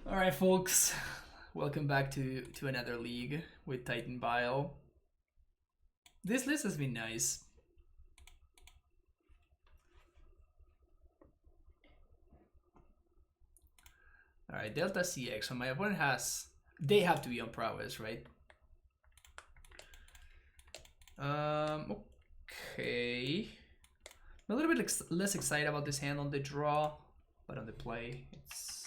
Alright folks, welcome back to another league with Titan Vial. This list has been nice. Alright, Delta CX, so my opponent has... They have to be on prowess, right? Okay. I'm a little bit less excited about this hand on the draw, but on the play, it's...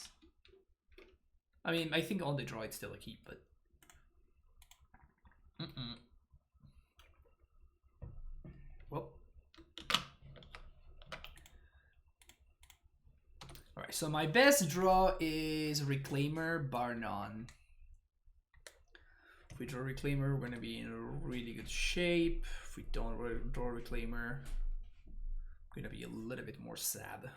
I mean, I think on the draw it's still a keep, but... Well. Alright, so my best draw is Reclaimer, bar none. If we draw Reclaimer, we're going to be in a really good shape. If we don't draw Reclaimer, we're going to be a little bit more sad.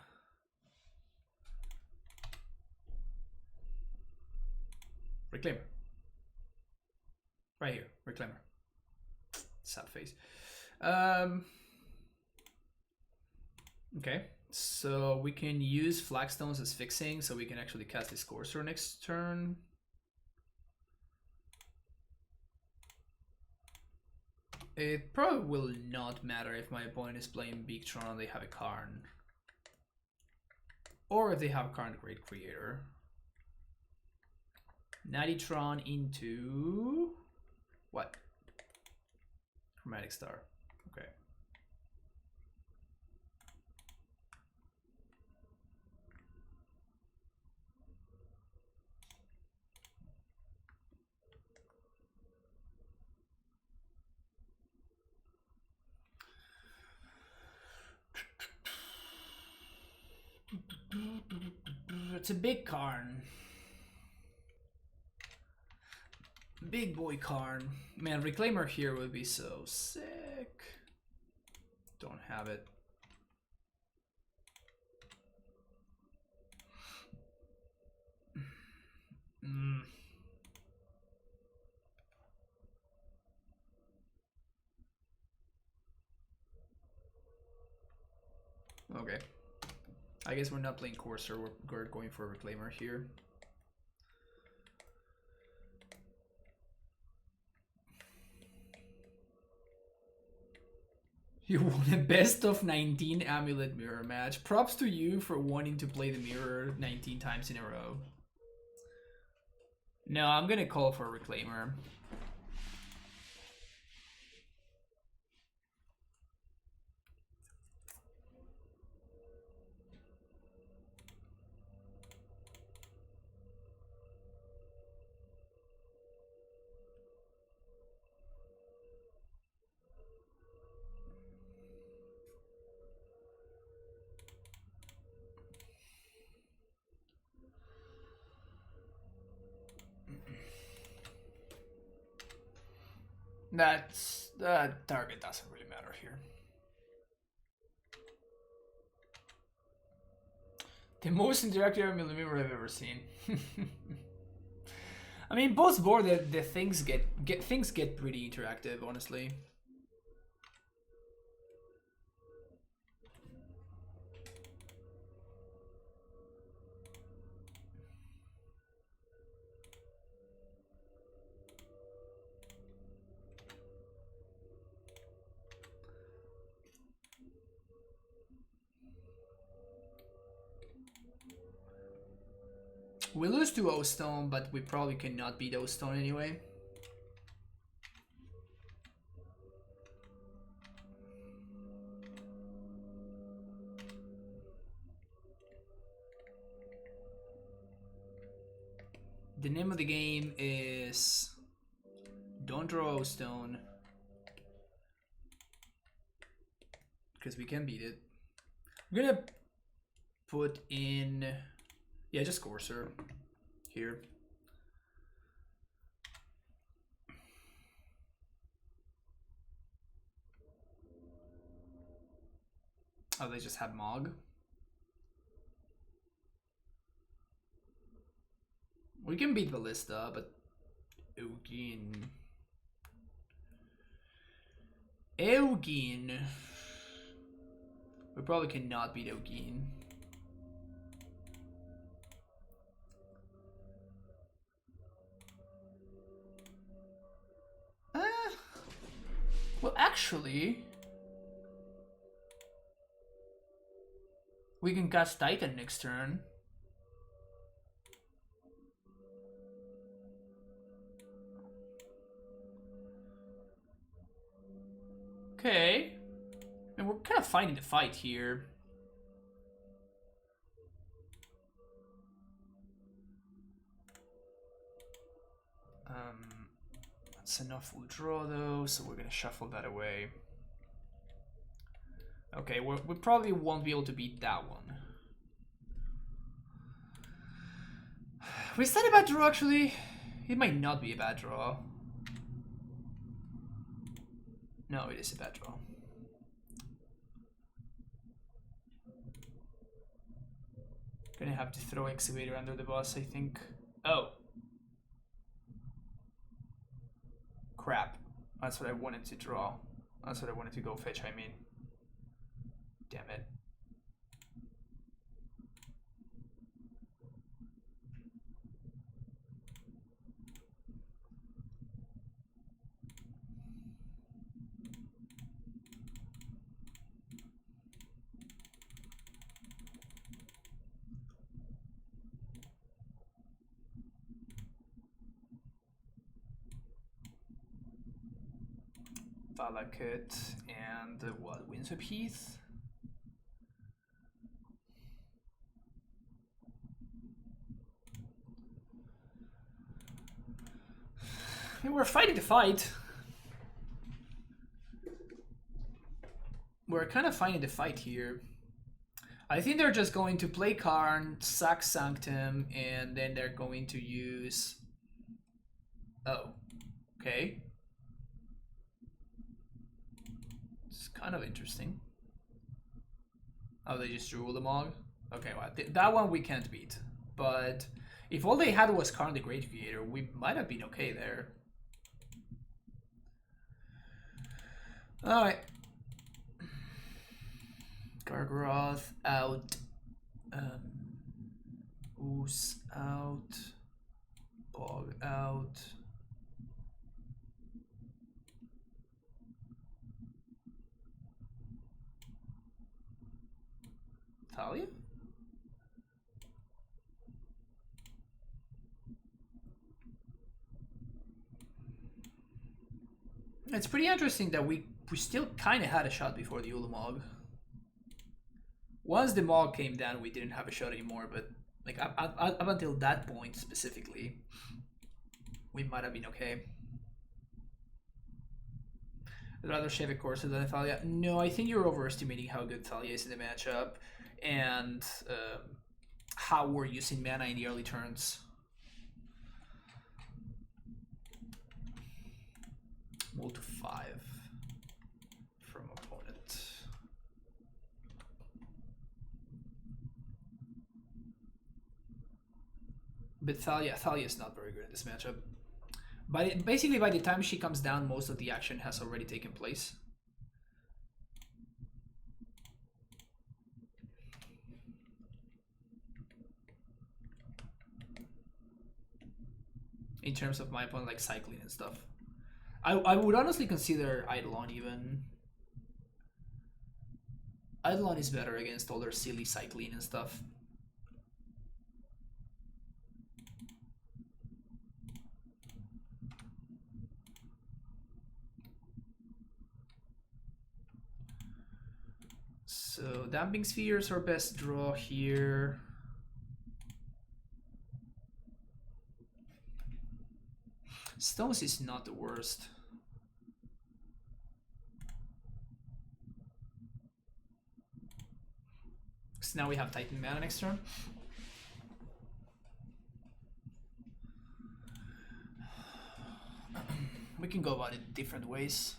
Reclaimer. Right here, Reclaimer. Sad face. Okay, so we can use Flagstones as fixing, so we can actually cast this Courser next turn. It probably will not matter if my opponent is playing Big Tron and they have a Karn. Or if they have Karn Great Creator. Natty Tron into... what? Chromatic Star. Okay. It's a big Karn. Big boy Karn. Man, Reclaimer here would be so sick. Don't have it. Okay. I guess we're not playing Courser, we're going for a Reclaimer here. You won a best of 19 Amulet Mirror match. Props to you for wanting to play the mirror 19 times in a row. No, I'm gonna call for a Reclaimer. That target doesn't really matter here. The most interactive mirror I've ever seen. I mean, both board the things get pretty interactive, honestly. We lose to O-Stone, but we probably cannot beat O-Stone anyway. The name of the game is don't draw O-Stone, because we can beat it. I'm gonna put in... yeah, just Courser here. Oh, they just have Mog. We can beat Ballista, but Eugen. We probably cannot beat Eugen. actually, we can cast Titan next turn. Okay. And we're kind of fighting the fight here. That's enough we'll draw though, so we're gonna shuffle that away. Okay, we probably won't be able to beat that one. Was that a bad draw actually? It might not be a bad draw. No, it is a bad draw. Gonna have to throw Excavator under the bus, I think. Oh. Crap. That's what I wanted to draw. That's what I wanted to go fetch, I mean. Damn it. Valakut and what? Windsweep Heath? I mean, we're fighting the fight. We're kind of fighting the fight here. I think they're just going to play Karn, sack Sanctum, and then they're going to use... Oh, okay. It's kind of interesting. Oh, they just drew Ulamog? Okay, well, that one we can't beat. But if all they had was Karn the Great Creator, we might have been okay there. Alright. Gargaroth out. Ooze out. Bog out. Thalia? It's pretty interesting that we still kind of had a shot before the Ulamog. Once the Mog came down, we didn't have a shot anymore, but like up until that point specifically, we might have been okay. I'd rather shave a Corsa than a Thalia. No, I think you're overestimating how good Thalia is in the matchup and how we're using mana in the early turns. Roll to 5 from opponent. But Thalia is not very good in this matchup. Basically, by the time she comes down, most of the action has already taken place. In terms of my opponent, like cycling and stuff. I would honestly consider Eidolon even. Eidolon is better against all their silly cycling and stuff. So Damping Sphere is our best draw here. Stones is not the worst. So now we have Titan mana next turn. We can go about it different ways.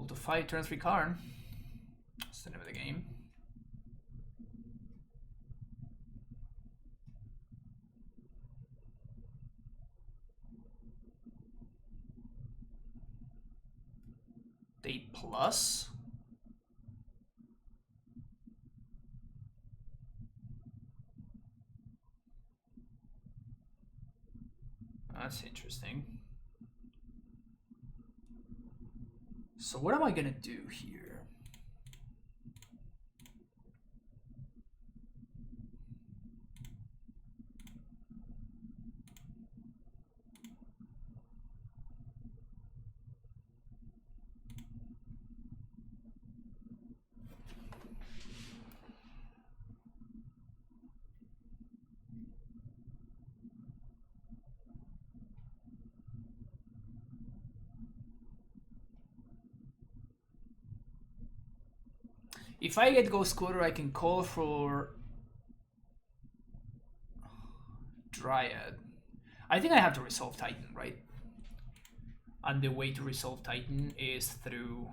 To fight turn 3 Karn. That's the name of the game. Fate Plus. That's interesting. So what am I gonna do here? If I get Ghost Quarter, I can call for Dryad. I think I have to resolve Titan, right? And the way to resolve Titan is through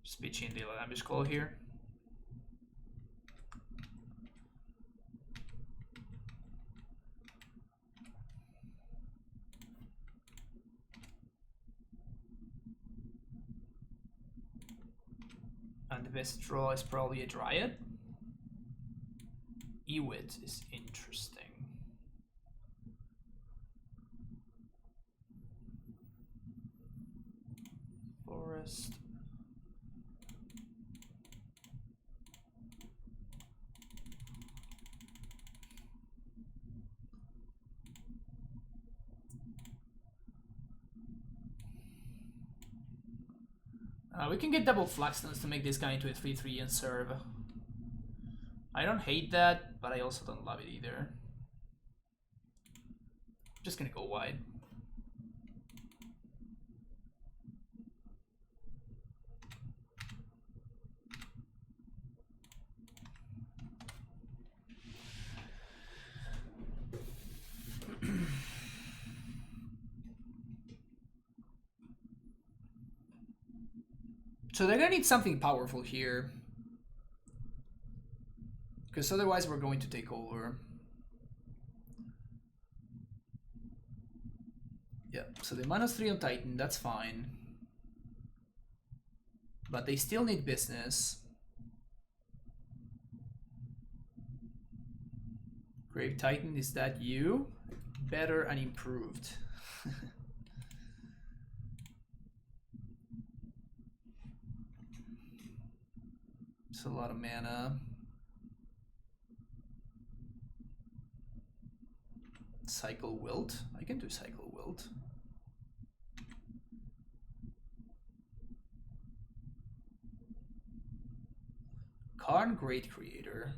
just pitching the Ambush Call here. And the best draw is probably a Dryad. Ewit is interesting. Forest. We can get double Flaxlands to make this guy into a 3/3 and serve. I don't hate that, but I also don't love it either. I'm just gonna go wide. So they're gonna need something powerful here, because otherwise we're going to take over. Yeah, so the -3 on Titan, that's fine. But they still need business. Grave Titan, is that you? Better and improved. It's a lot of mana. Cycle Wilt. I can do Cycle Wilt. Karn Great Creator.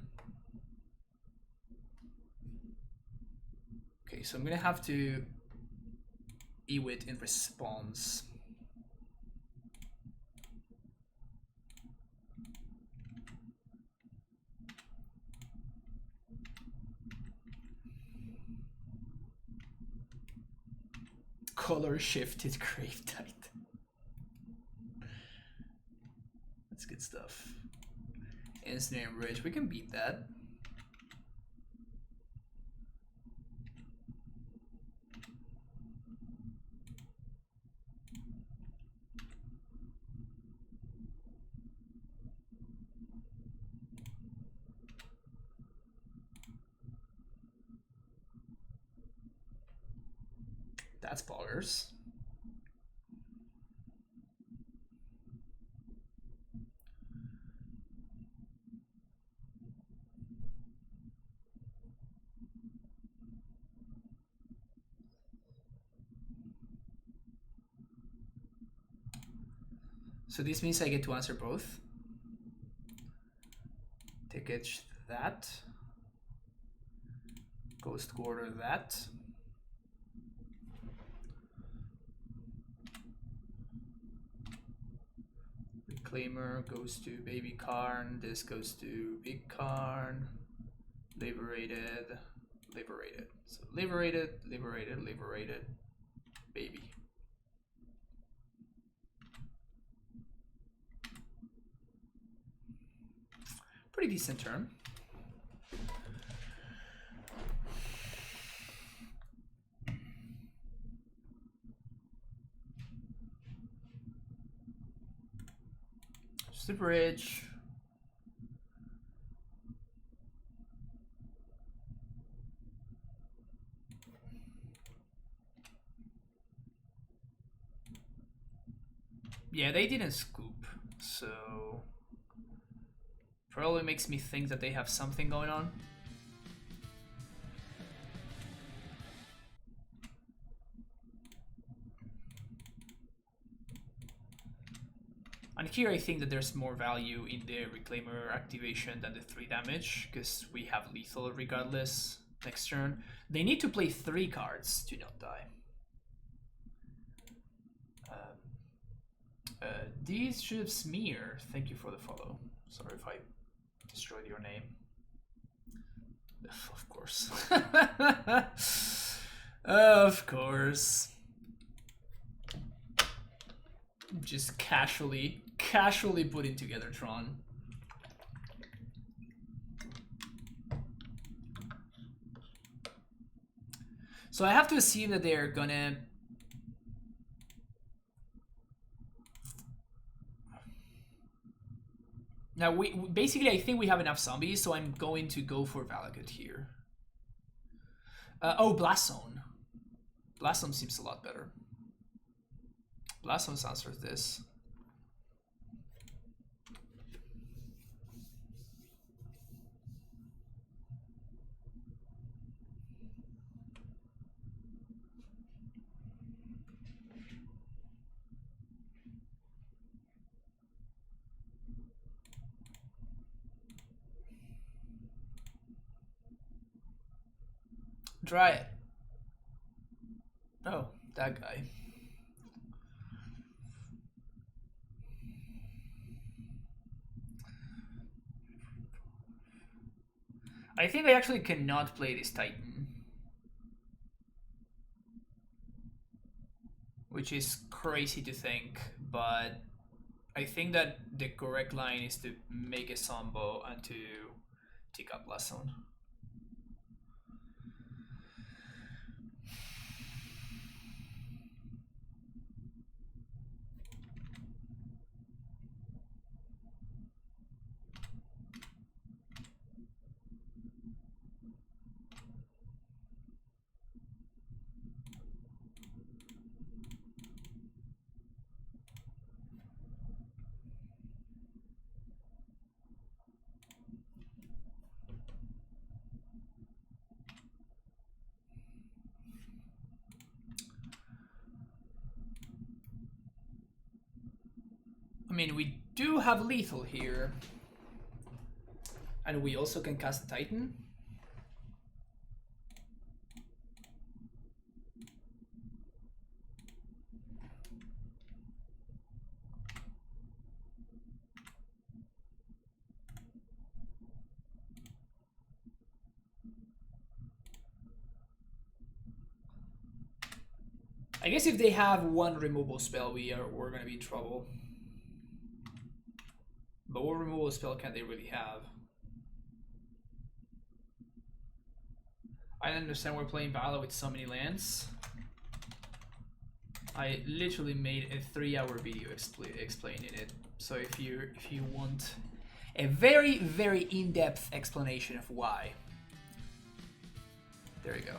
Okay, so I'm gonna have to Ewit in response. Color shifted Grave Titan. That's good stuff. Ensnare and Bridge, we can beat that. That's boggers. So this means I get to answer both. Ticket that. Ghost Quarter that. Reclaimer goes to Baby Karn. This goes to Big Karn. Liberated. Liberated. So liberated, liberated, liberated. Baby. Pretty decent turn. Super rich. Yeah, they didn't scoop, so probably makes me think that they have something going on. And here I think that there's more value in the Reclaimer activation than the 3 damage, because we have lethal regardless next turn. They need to play 3 cards to not die. These should smear. Thank you for the follow. Sorry if I destroyed your name. Of course. Of course. Just casually putting together Tron. So I have to assume that they're gonna... Now, basically, I think we have enough zombies, so I'm going to go for Valakut here. Oh, Blast Zone. Blast Zone seems a lot better. Blast Zone answers this. Try it. Oh, that guy. I think I actually cannot play this Titan. Which is crazy to think, but I think that the correct line is to make a Sombo and to take up Blast Zone. I mean, we do have lethal here. And we also can cast the Titan. I guess if they have one removal spell, we're gonna be in trouble. But what removal spell can they really have? I understand we're playing Vial with so many lands. I literally made a 3-hour video explaining it. So if you want a very, very in-depth explanation of why, there you go.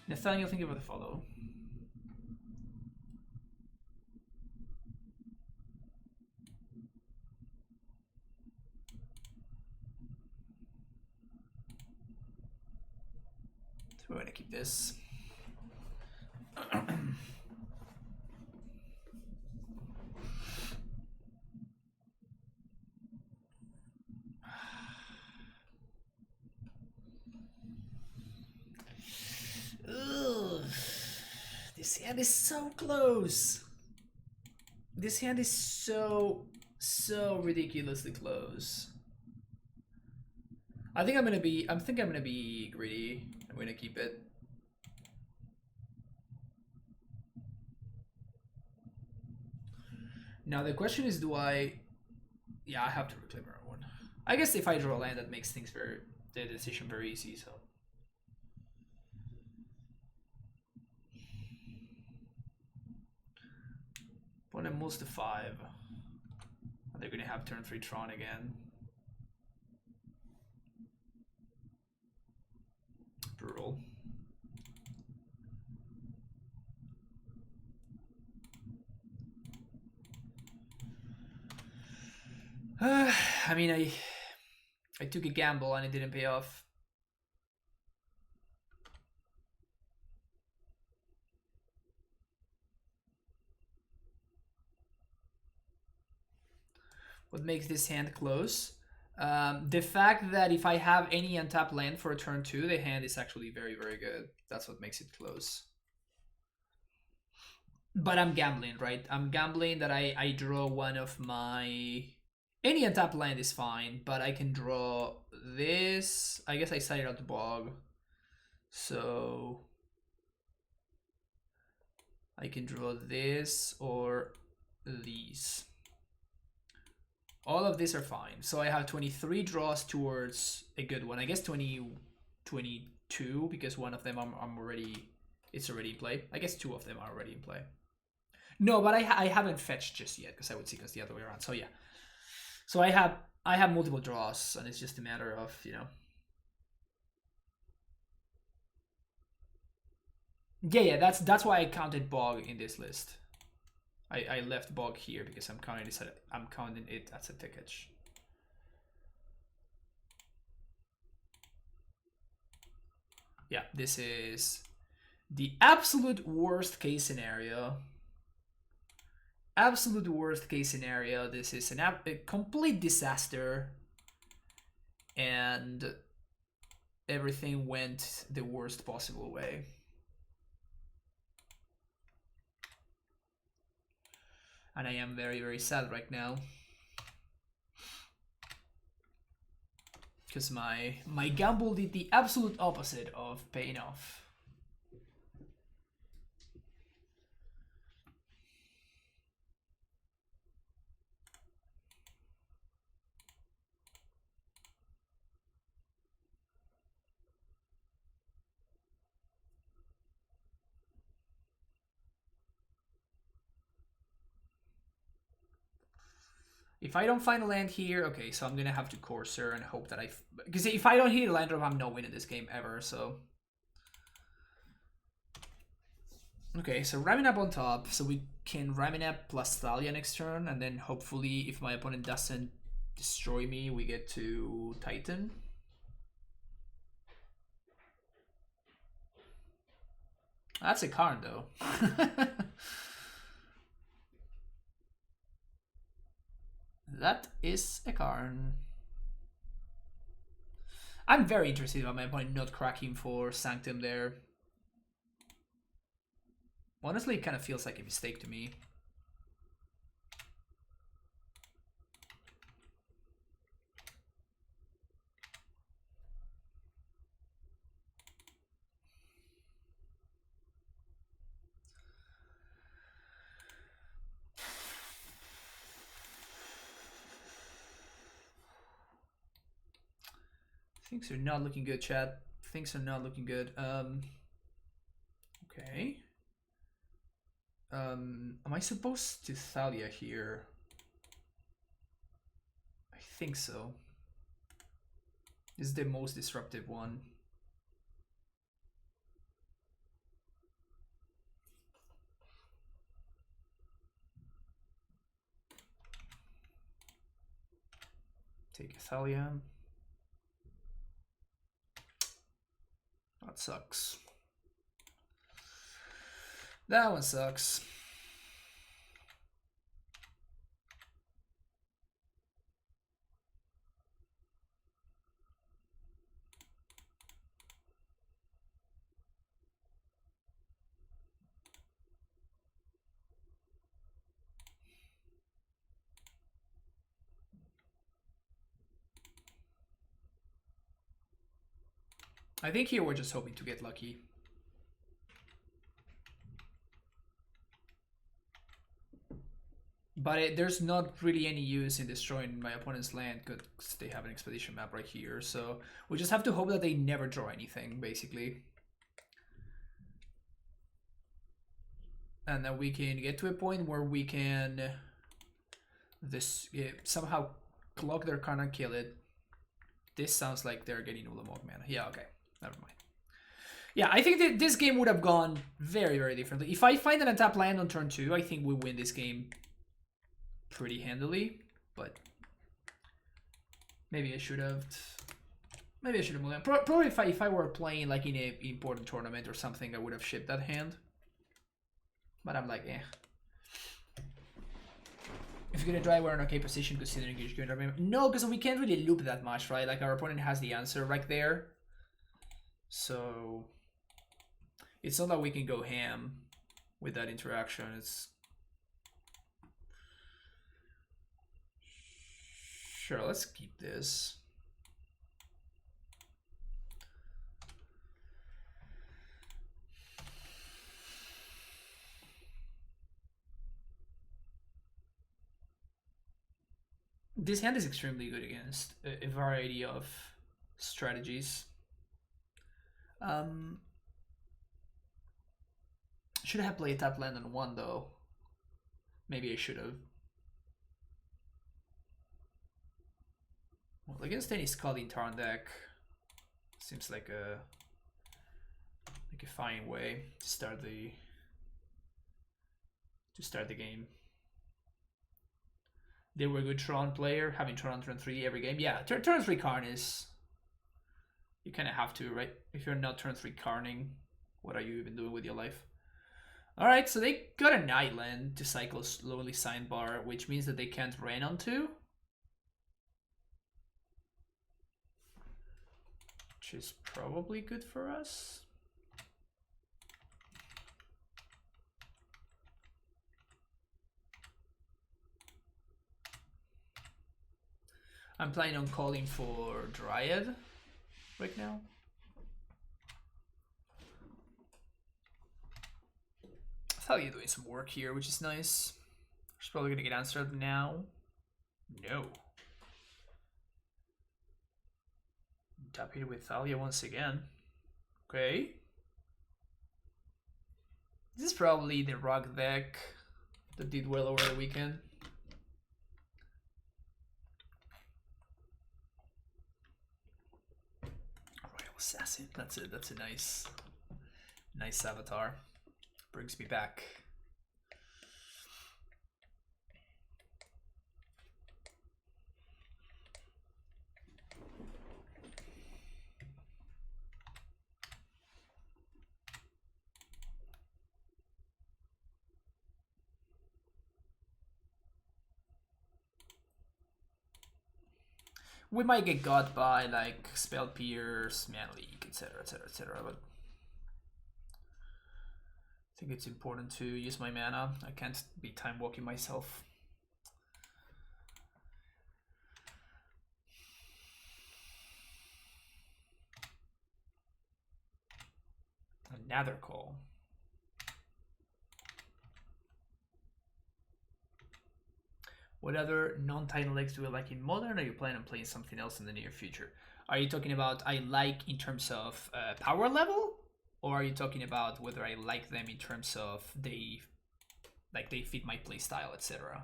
Nathaniel, thank you for the follow. We're gonna keep this. Ugh. This hand is so close. This hand is so ridiculously close. I think I'm gonna be greedy. I'm gonna keep it. Now the question is, do I? Yeah, I have to reclaim our one. I guess if I draw a land, that makes things the decision very easy. So. Opponent moves to 5. And they're gonna have turn 3 Tron again. Brutal. I mean, I took a gamble and it didn't pay off. What makes this hand close? The fact that if I have any untapped land for a turn 2, the hand is actually very, very good. That's what makes it close. But I'm gambling, right? I'm gambling that I draw one of my... Any untapped land is fine, but I can draw this. I guess I sided out the bog. So... I can draw this or these. All of these are fine. So I have 23 draws towards a good one. I guess 22 because one of them it's already in play. I guess 2 of them are already in play. No, but I haven't fetched just yet because I would sequence the other way around. So yeah. So I have multiple draws and it's just a matter of, you know. Yeah, that's why I counted bog in this list. I left bog here because I'm counting it as a ticket. Yeah, this is the absolute worst case scenario. Absolute worst case scenario. This is a complete disaster. And everything went the worst possible way. And I am very, very sad right now. Because my gamble did the absolute opposite of paying off. If I don't find a land here, okay, so I'm gonna have to Courser and hope that because if I don't hit a land drop, I'm not winning this game ever, so... Okay, so ramming up on top, so we can ramming up plus Thalia next turn, and then hopefully if my opponent doesn't destroy me, we get to Titan. That's a card though. That is a Karn. I'm very interested about my opponent not cracking for Sanctum there. Honestly, it kind of feels like a mistake to me. Things are not looking good, chat. Things are not looking good. Okay. Am I supposed to Thalia here? I think so. This is the most disruptive one. Take a Thalia. That sucks. That one sucks. I think here we're just hoping to get lucky. But there's not really any use in destroying my opponent's land because they have an expedition map right here. So we just have to hope that they never draw anything, basically. And then we can get to a point where we can this somehow clock their card and kill it. This sounds like they're getting Ulamog mana. Yeah, okay. Never mind. Yeah, I think that this game would have gone very, very differently. If I find an untap land on turn 2, I think we win this game pretty handily. But maybe I should have... Maybe I should have moved on. Probably if I were playing like in an important tournament or something, I would have shipped that hand. But I'm like, eh. If you're gonna drive, we're in an okay position considering you're just going to drive. No, because we can't really loop that much, right? Like our opponent has the answer right there. So it's not that we can go ham with that interaction. It's sure, let's keep this. This hand is extremely good against a variety of strategies. Should have played tap land on 1 though. Maybe I should have. Well, against any Scalding Tarn deck, seems like a fine way to start the game. They were a good Tron player, having Tron turn 3 every game. Yeah, turn 3 Karn is... You kind of have to, right? If you're not turn 3 Karning, what are you even doing with your life? Alright, so they got an island to cycle slowly Signbar, which means that they can't rain onto. Which is probably good for us. I'm planning on calling for Dryad right now. Thalia doing some work here, which is nice. She's probably gonna get answered now. No. Tap here with Thalia once again. Okay. This is probably the rock deck that did well over the weekend. Royal Assassin. That's a nice avatar. Brings me back. We might get got by like Spell Pierce, Man Leak, etc, etc, etc, but I think it's important to use my mana. I can't be time walking myself. Another call. What other non-title decks do you like in Modern? Are you planning on playing something else in the near future? Are you talking about I like in terms of power level? Or are you talking about whether I like them in terms of they fit my playstyle, etc.?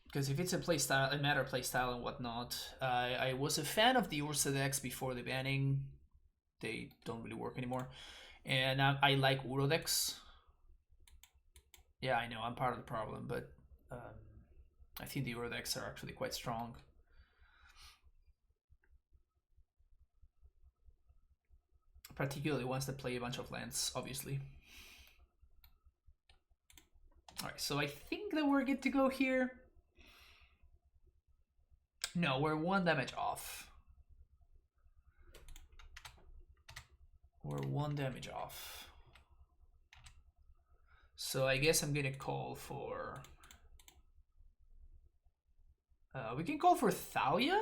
Because if it's a playstyle, a matter of playstyle and whatnot, I was a fan of the Ursa decks before the banning. They don't really work anymore. And I like Uro decks. Yeah, I know, I'm part of the problem, but I think the Uro decks are actually quite strong. Particularly ones that play a bunch of lands, obviously. Alright, so I think that we're good to go here. No, we're 1 damage off. We're 1 damage off. So I guess I'm gonna call for... we can call for Thalia?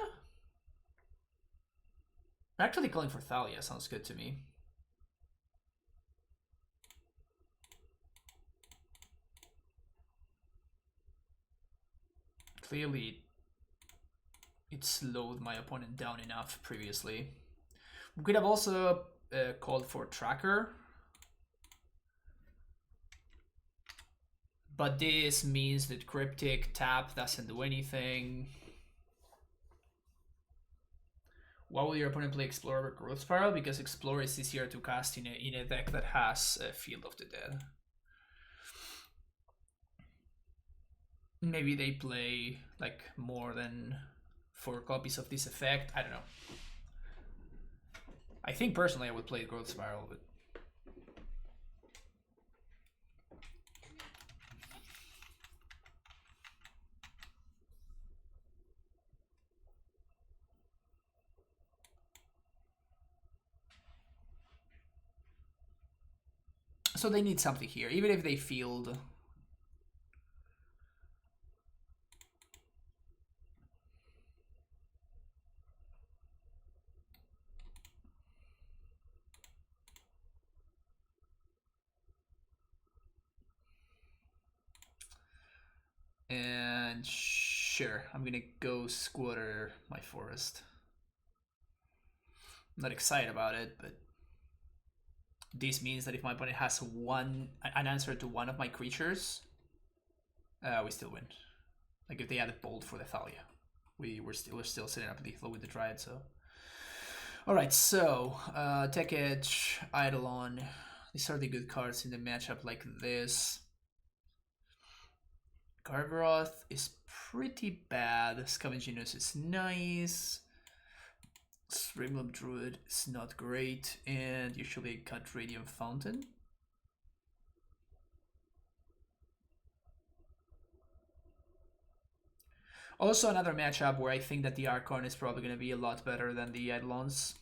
Actually calling for Thalia sounds good to me. Clearly, it slowed my opponent down enough previously. We could have also called for Tracker. But this means that Cryptic tap doesn't do anything. Why will your opponent play Explorer or Growth Spiral? Because Explorer is easier to cast in a deck that has a Field of the Dead. Maybe they play like more than 4 copies of this effect. I don't know. I think personally I would play Growth Spiral, but so they need something here, even if they field. And sure, I'm gonna go squatter my forest. I'm not excited about it, but this means that if my opponent has an answer to one of my creatures, we still win. Like if they added Bolt for the Thalia, we're still setting up lethal with the Dryad. So, all right. So Tech Edge, Eidolon. These are the good cards in the matchup like this. Gargaroth is pretty bad. Scavenging Ooze is nice. Strimlum Druid is not great, and usually cut Radiant Fountain. Also another matchup where I think that the Archon is probably going to be a lot better than the Eidolons.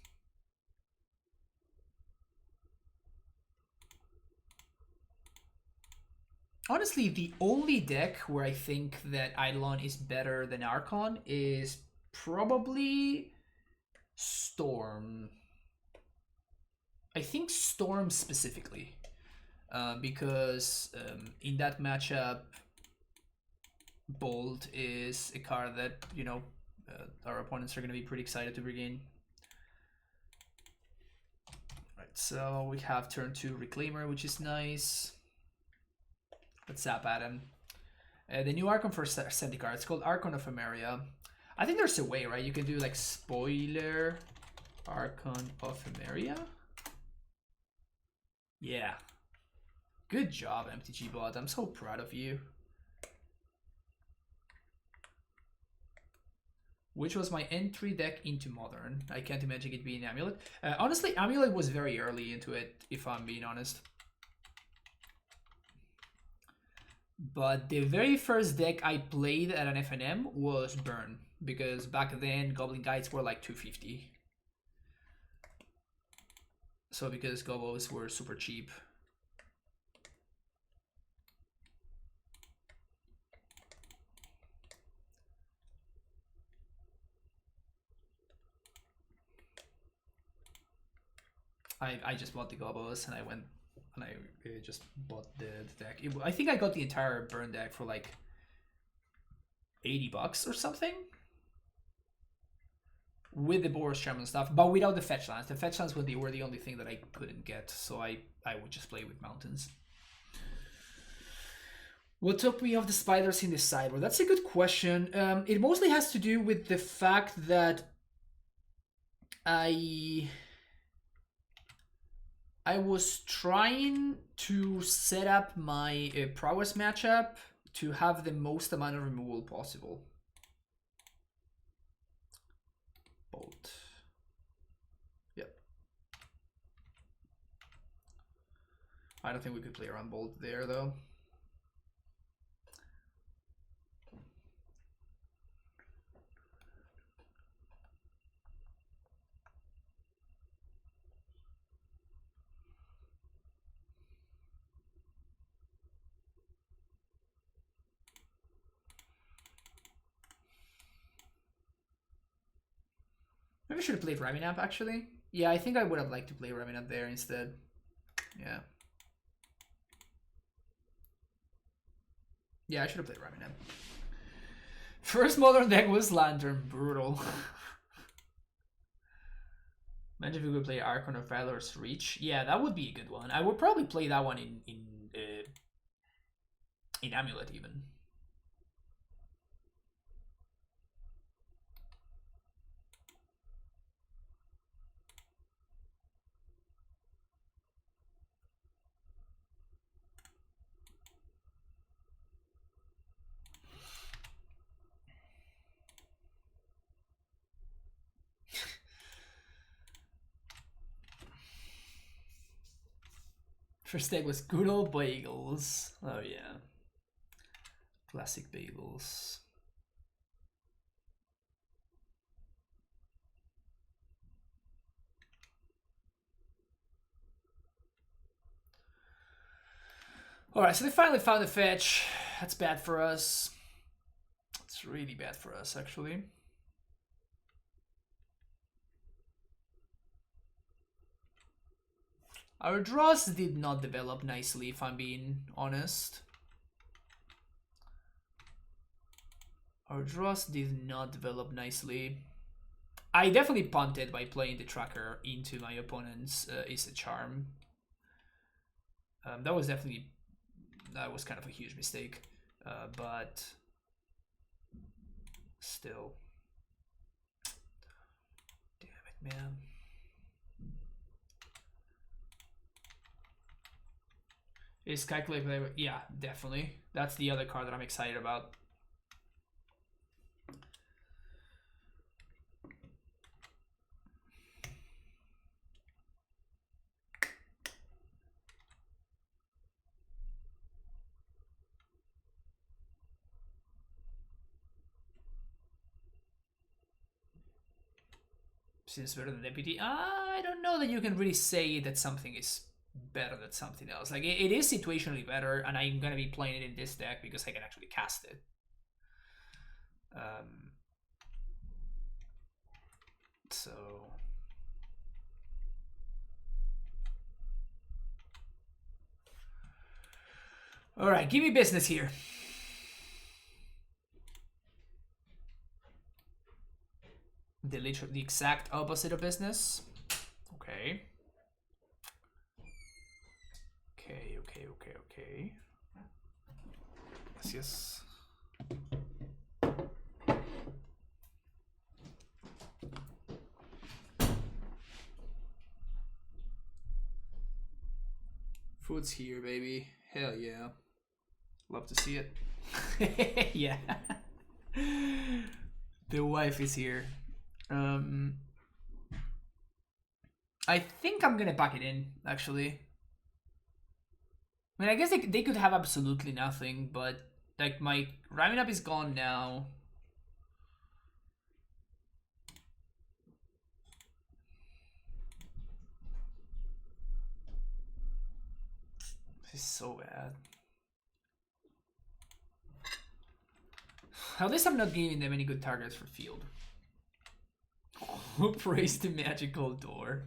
Honestly, the only deck where I think that Eidolon is better than Archon is probably Storm. I think Storm specifically, because in that matchup, Bolt is a card that, you know, our opponents are going to be pretty excited to bring in. Right, so we have turn 2 Reclaimer, which is nice. Let's zap at him. The new Archon for Zendikar, it's called Archon of Emeria. I think there's a way, right? You can do like spoiler Archon of Emeria. Yeah. Good job, MTG bot. I'm so proud of you. Which was my entry deck into Modern. I can't imagine it being Amulet. Honestly, Amulet was very early into it, if I'm being honest. But the very first deck I played at an FNM was Burn, because back then Goblin Guides were like 250. So because Gobos were super cheap. I just bought the Gobos and I went and I just bought the deck. I think I got the entire Burn deck for like $80 or something. With the Boros Charm and stuff, but without the fetch lands. The fetch lands were the only thing that I couldn't get, so I would just play with mountains. What took me off the spiders in the sideboard? That's a good question. It mostly has to do with the fact that I was trying to set up my prowess matchup to have the most amount of removal possible. Bolt. Yep. I don't think we could play around Bolt there though. Maybe I should have played Raminap actually. Yeah, I think I would have liked to play Raminap there instead. Yeah. Yeah, I should have played Raminap. First Modern deck was Lantern. Brutal. Imagine if we could play Archon of Valor's Reach. Yeah, that would be a good one. I would probably play that one in In Amulet even. First deck was good old bagels. Oh yeah. Classic bagels. Alright, so they finally found the fetch. That's bad for us. It's really bad for us, actually. Our draws did not develop nicely, if I'm being honest. Our draws did not develop nicely. I definitely punted by playing the tracker into my opponent's Is a Charm. That was kind of a huge mistake, but still. Damn it, man. Is calculate play? Yeah, definitely. That's the other card that I'm excited about. Since better than deputy, I don't know that you can really say that something is better than something else. Like it is situationally better, and I'm gonna be playing it in this deck because I can actually cast it. So all right, give me business here. The exact opposite of business. Okay. Okay. Yes. Food's here, baby. Hell yeah. Love to see it. Yeah. The wife is here. I think I'm gonna pack it in, actually. I mean, I guess they could have absolutely nothing, but like my Ramming Up is gone now. This is so bad. At least I'm not giving them any good targets for field. Who praised the magical door?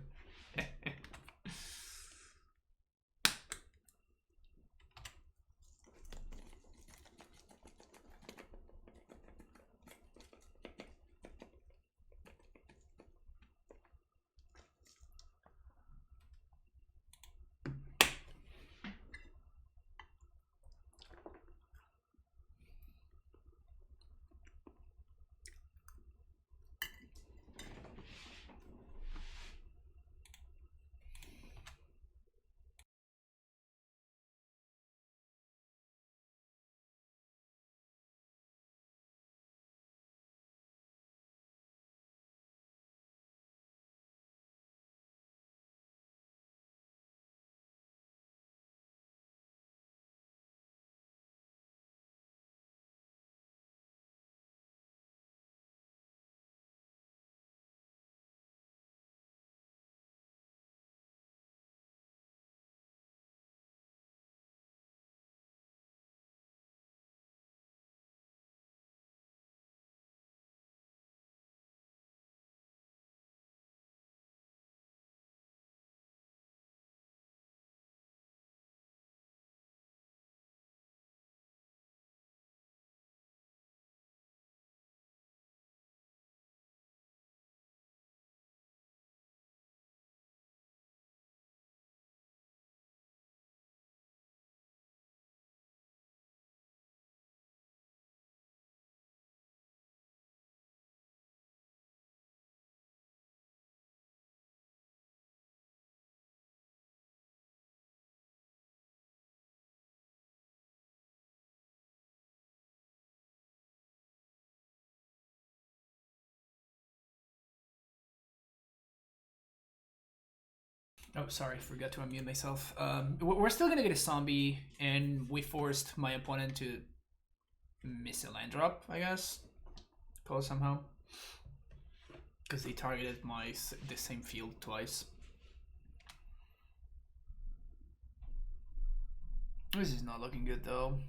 Oh, sorry, forgot to unmute myself. We're still gonna get a zombie, and we forced my opponent to miss a land drop, I guess. Call somehow. Because they targeted the same field twice. This is not looking good though.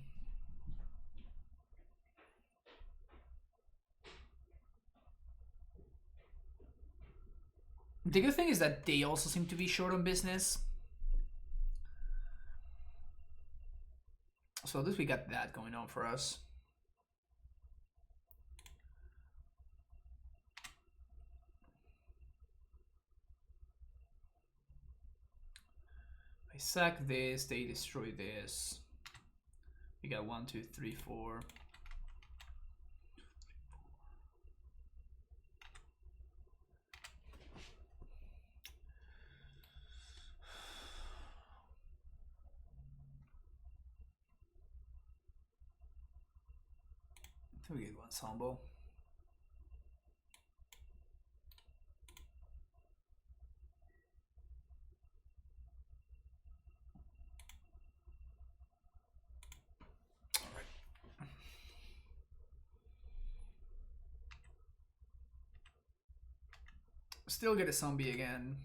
The good thing is that they also seem to be short on business. So at least we got that going on for us. I sack this, they destroy this. We got 1, 2, 3, 4. We get 1 Sambo. Still get a zombie again.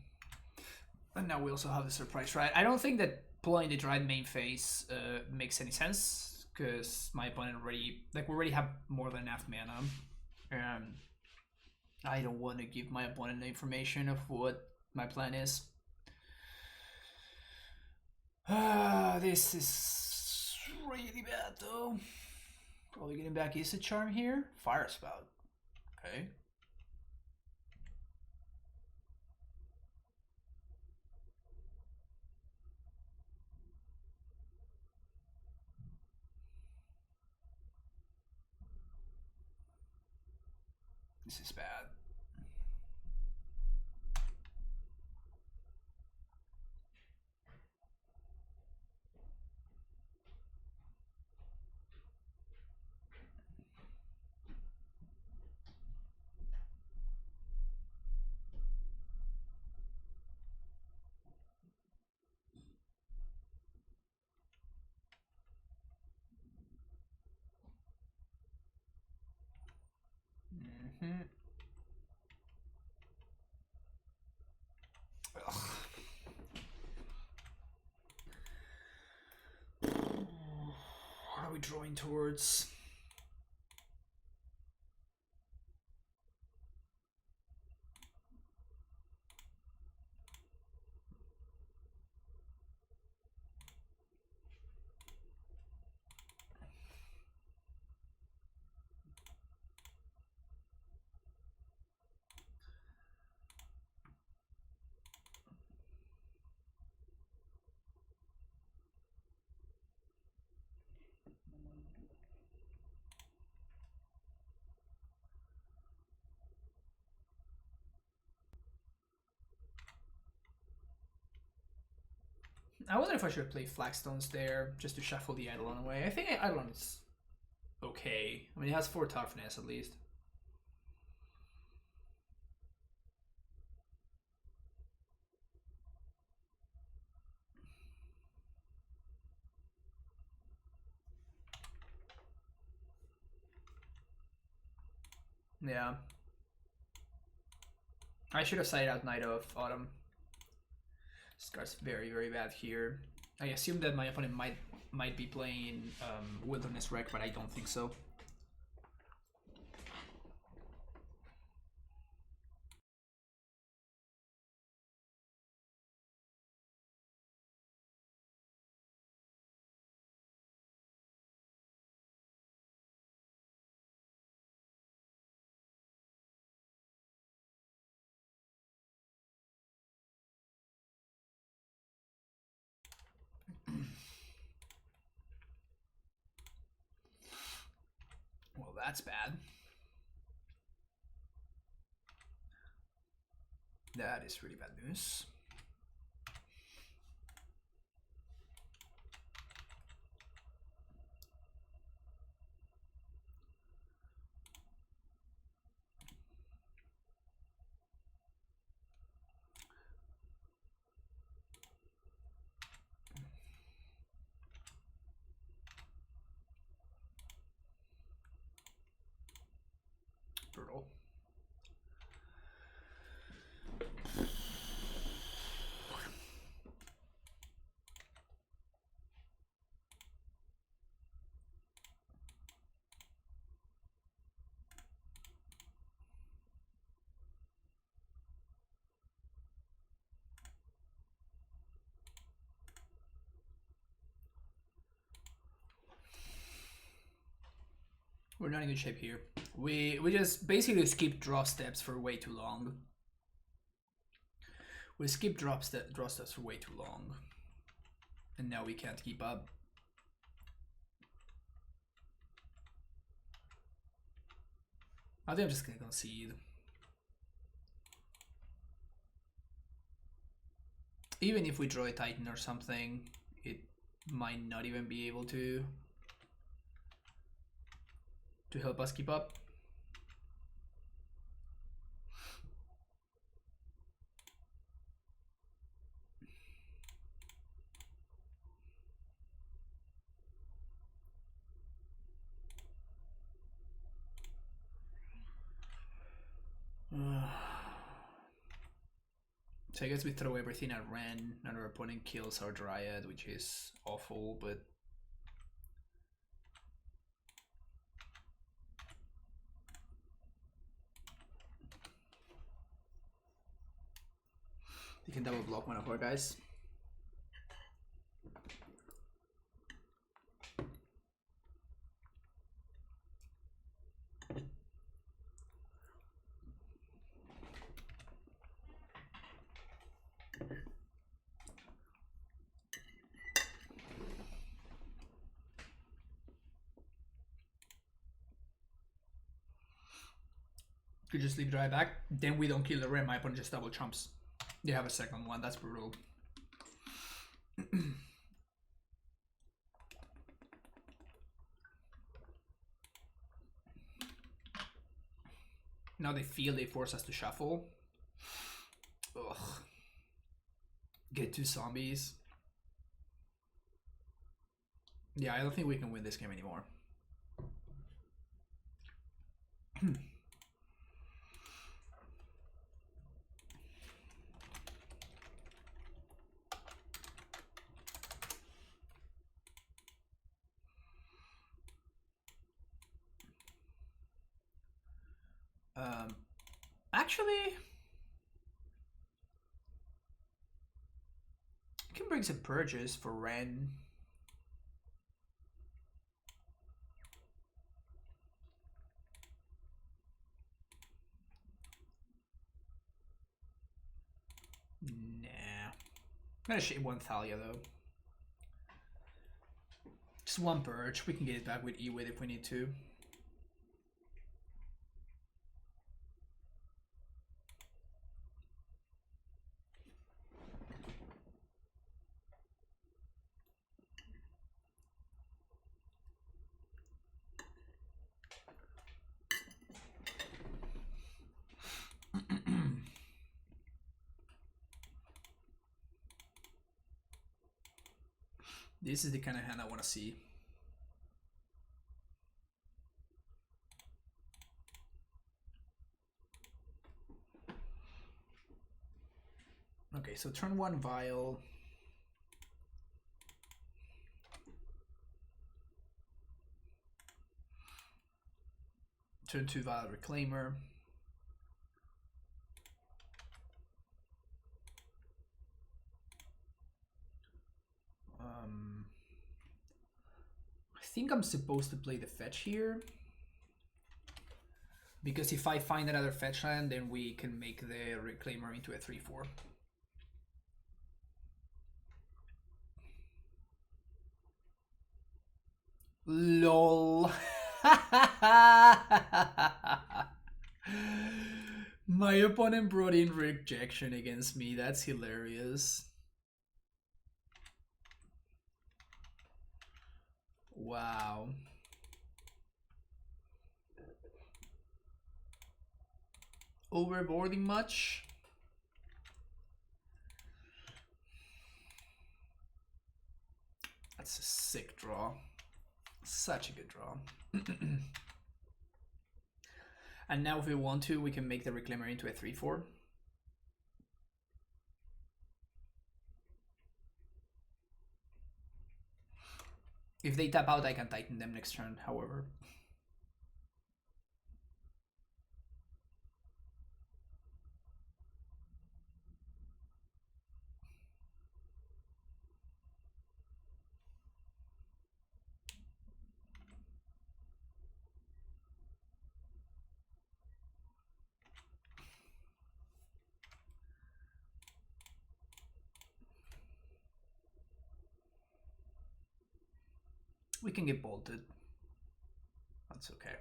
And now we also have the surprise, right? I don't think that pulling the Dried main phase makes any sense, because my opponent already, like, we already have more than enough mana. And I don't want to give my opponent the information of what my plan is. This is really bad though. Probably getting back Isa Charm here. Fire Spout. Okay. This is bad. What are we drawing towards? I wonder if I should play Flagstones there just to shuffle the Eidolon away. I think Eidolon is okay. I mean, it has 4 toughness at least. Yeah. I should have sided out Night of Autumn. This card's very, very bad here. I assume that my opponent might be playing Wilderness Wreck, but I don't think so. Well, that's bad. That is really bad news. We're not in good shape here. We just basically skip draw steps for way too long. We skip draw steps for way too long. And now we can't keep up. I think I'm just gonna concede. Even if we draw a Titan or something, it might not even be able to help us keep up. So I guess we throw everything at Ren and our opponent kills our Dryad, which is awful, but you can double block one of our guys. Could just leave Dry back. Then we don't kill the Ren, my opponent just double chumps. You have a second one, that's brutal. Now they feel they force us to shuffle. Ugh. Get 2 zombies. Yeah, I don't think we can win this game anymore. Actually, I can bring some purges for Ren. Nah. I'm gonna shave one Thalia though. Just one purge. We can get it back with E-Wit if we need to. This is the kind of hand I want to see. Okay, so turn 1 Vial. Turn 2 Vial Reclaimer. I think I'm supposed to play the fetch here. Because if I find another fetch land, then we can make the Reclaimer into a 3/4. LOL. My opponent brought in rejection against me. That's hilarious. Wow. Overboarding much? That's a sick draw. Such a good draw. And now if we want to, we can make the Reclaimer into a 3/4. If they tap out, I can Titan them next turn, however. We can get bolted. That's okay.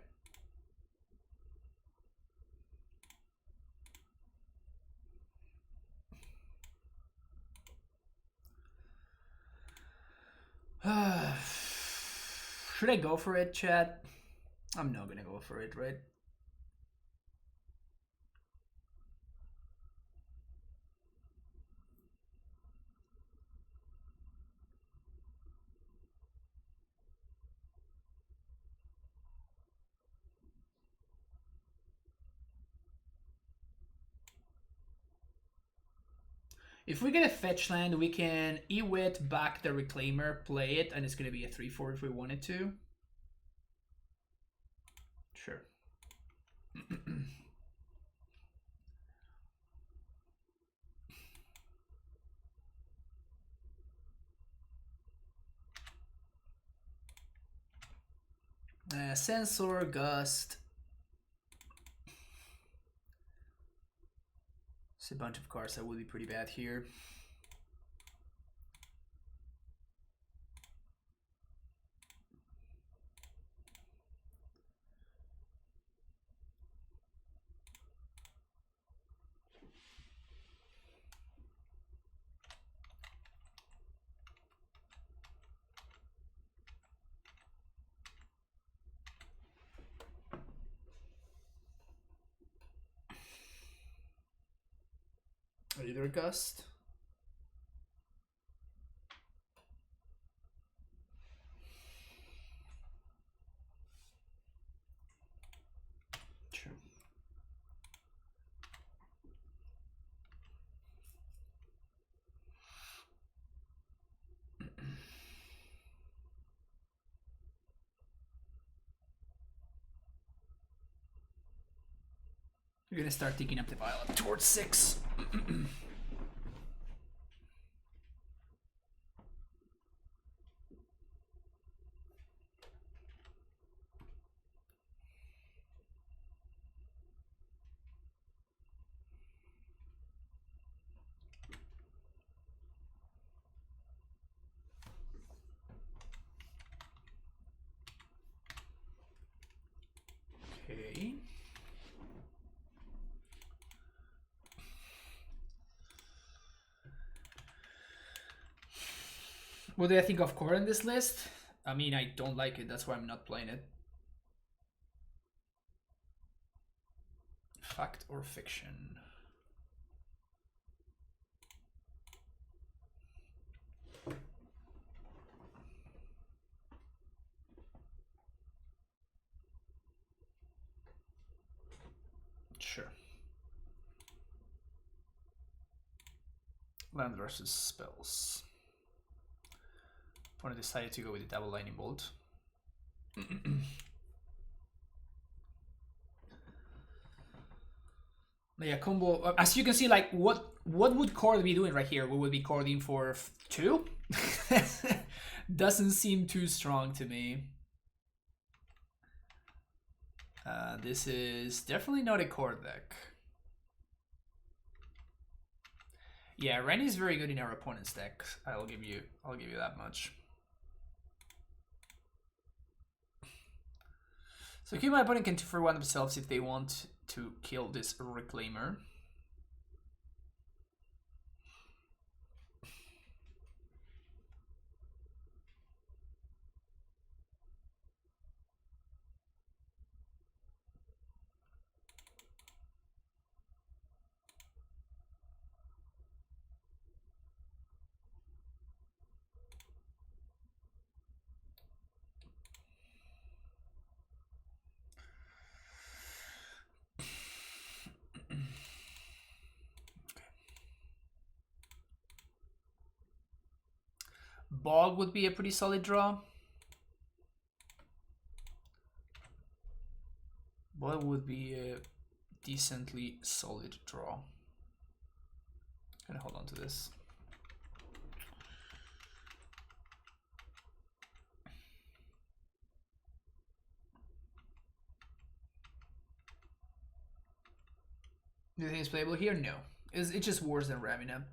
Should I go for it, chat? I'm not gonna go for it, right? If we get a fetch land, we can Ewit back the Reclaimer, play it, and it's gonna be a 3/4 if we wanted to. Sure. Sensor, Gust. It's a bunch of cards that would be pretty bad here. Either Gust. Sure. We're gonna start digging up the Vial up towards 6. Okay. What do I think of core in this list? I mean, I don't like it. That's why I'm not playing it. Fact or fiction? Sure. Land versus spells. I decided to go with the double lightning bolt. Yeah, combo. As you can see, like what would Cord be doing right here? We would be cording for 2. Doesn't seem too strong to me. This is definitely not a Cord deck. Yeah, Ren is very good in our opponent's deck. I'll give you that much. So here my opponent can 2 for 1 themselves if they want to kill this Reclaimer. Bog would be a pretty solid draw. Bog would be a decently solid draw. Gonna hold on to this. Do you think it's playable here? No. It's just worse than Ravina.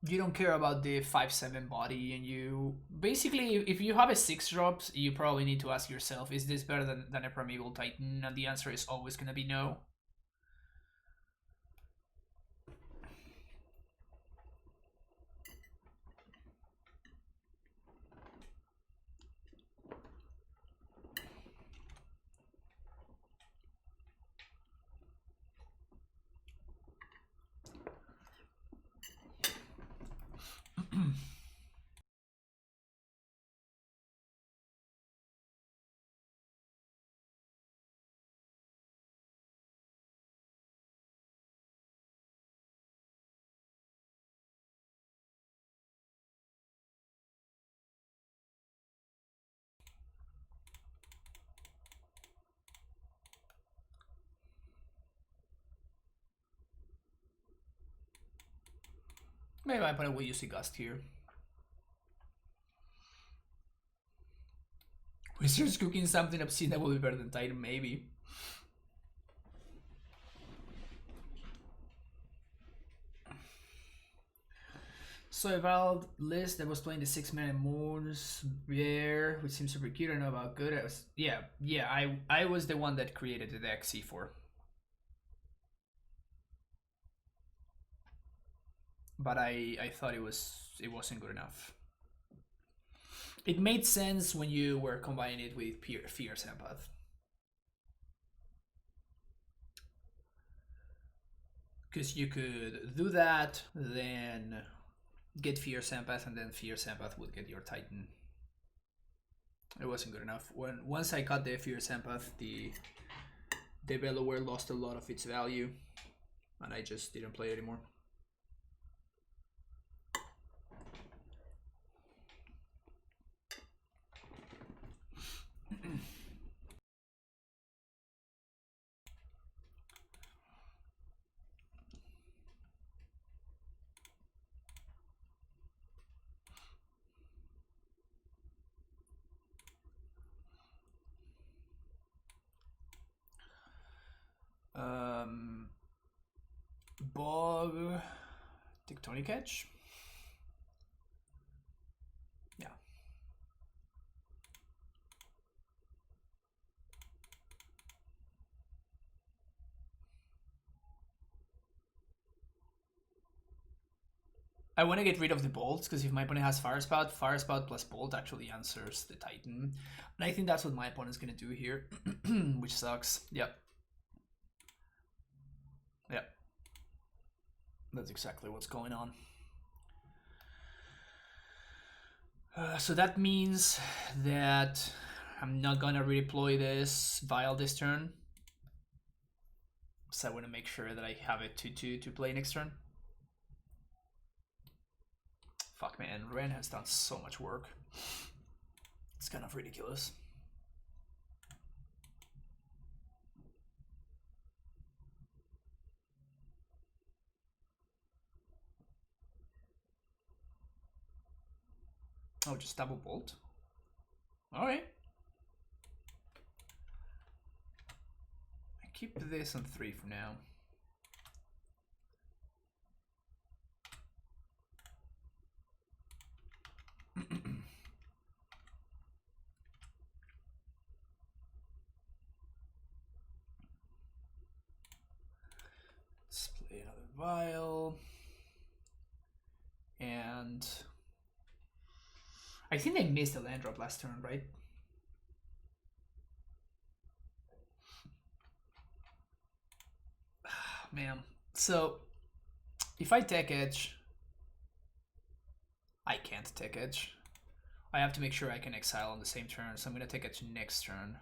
You don't care about the 5/7 body, and you basically, if you have a 6-drop, you probably need to ask yourself, is this better than a Primeval Titan? And the answer is always going to be no. Maybe my opponent will use a Gust here. Wizards cooking something obscene that will be better than Titan, maybe. So a Vial list that was playing the 6-mana Moons Bear, which seems super cute. I don't know about good. I was the one that created the deck C4. But I thought it wasn't good enough. It made sense when you were combining it with Fierce Empath. Because you could do that, then get Fierce Empath, and then Fierce Empath would get your Titan. It wasn't good enough. Once I got the Fierce Empath, the Bellower lost a lot of its value, and I just didn't play it anymore. Bog, Tectonic Edge. Yeah. I want to get rid of the bolts, because if my opponent has Fire Spout plus Bolt actually answers the Titan. And I think that's what my opponent's going to do here, which sucks. Yep. Yep. That's exactly what's going on. So that means that I'm not going to redeploy this Vial this turn. So I want to make sure that I have it 2/2 to play next turn. Fuck man, Ren has done so much work. It's kind of ridiculous. Oh, just double bolt. Alright. I keep this on 3 for now. Let's play another Vial. And I think they missed the land drop last turn, right? Man. So if I take edge, I can't take edge. I have to make sure I can exile on the same turn, so I'm gonna take edge next turn.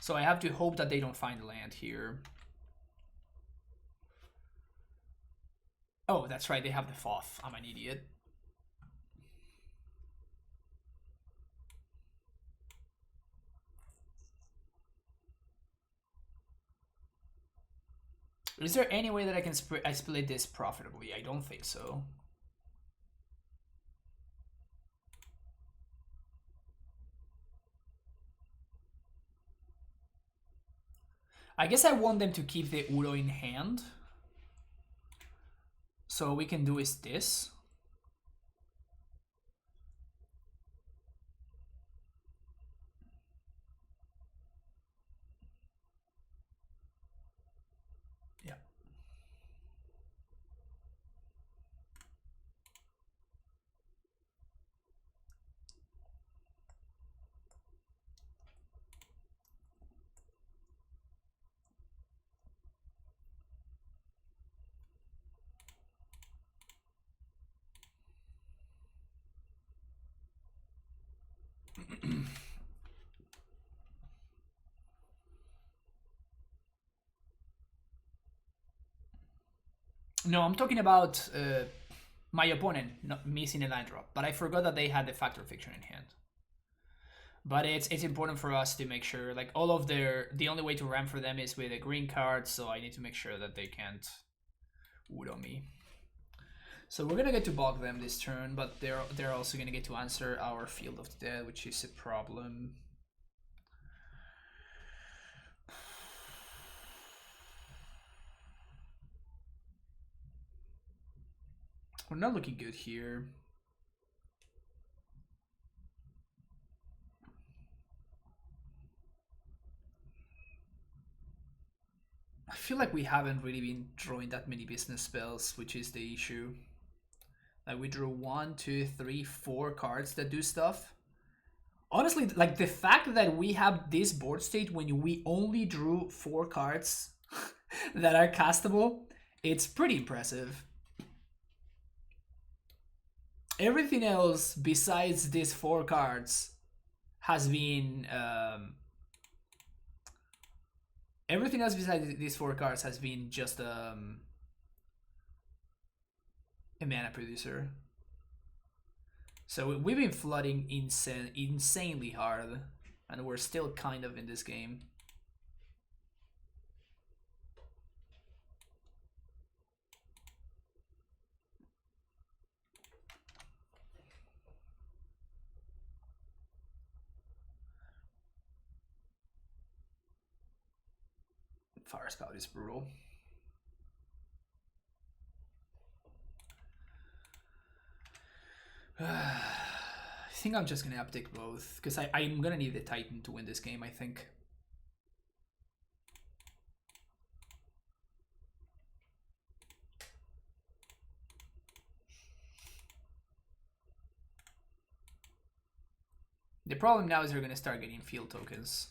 So I have to hope that they don't find land here. Oh, that's right, they have the Foth. I'm an idiot. Is there any way that I can split this profitably? I don't think so. I guess I want them to keep the Uro in hand. So what we can do is this. Yeah. No, I'm talking about my opponent not missing a line drop, but I forgot that they had the Factor Fiction in hand. But it's important for us to make sure, like, all of the only way to ramp for them is with a green card, so I need to make sure that they can't wood on me. So we're gonna get to bog them this turn, but they're also gonna get to answer our Field of the Dead, which is a problem. We're not looking good here. I feel like we haven't really been drawing that many business spells, which is the issue. Like, we drew 1, 2, 3, 4 cards that do stuff. Honestly, like, the fact that we have this board state when we only drew 4 cards that are castable, it's pretty impressive. Everything else besides these 4 cards has been everything else besides these 4 cards has been just a mana producer. So we've been flooding insanely hard, and we're still kind of in this game. Fire Scout is brutal. I think I'm just gonna uptick both, because I'm gonna need the Titan to win this game, I think. The problem now is they're gonna start getting field tokens.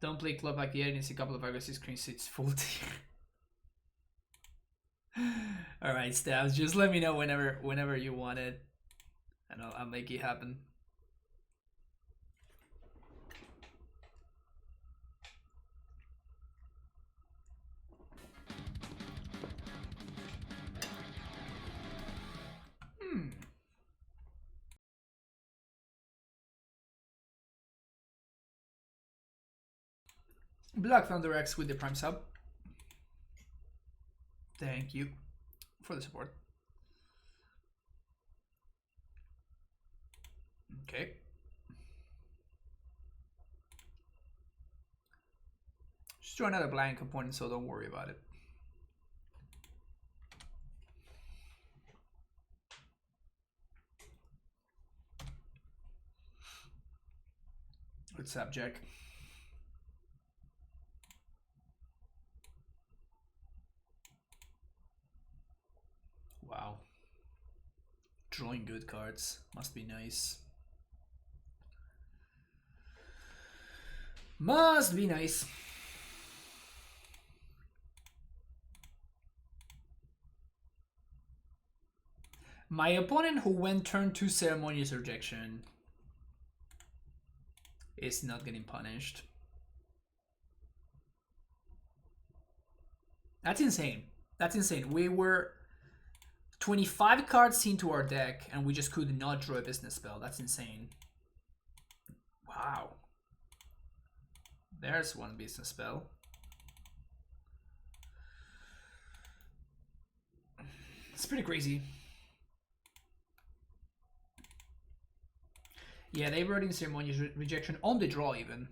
Don't play club like the other, needs a couple of aggressive screens, it's full tier. Alright, Stabs, just let me know whenever you want it, and I'll make it happen. Black Thunder X with the Prime sub. Thank you for the support. Okay. Just draw another blank component, so don't worry about it. What's up, Jack? Wow. Drawing good cards. Must be nice. Must be nice. My opponent who went turn 2 Ceremonious Rejection is not getting punished. That's insane. That's insane. We were 25 cards into our deck and we just could not draw a business spell. That's insane. Wow. There's one business spell. It's pretty crazy. Yeah, they wrote in Ceremonious Rejection on the draw even.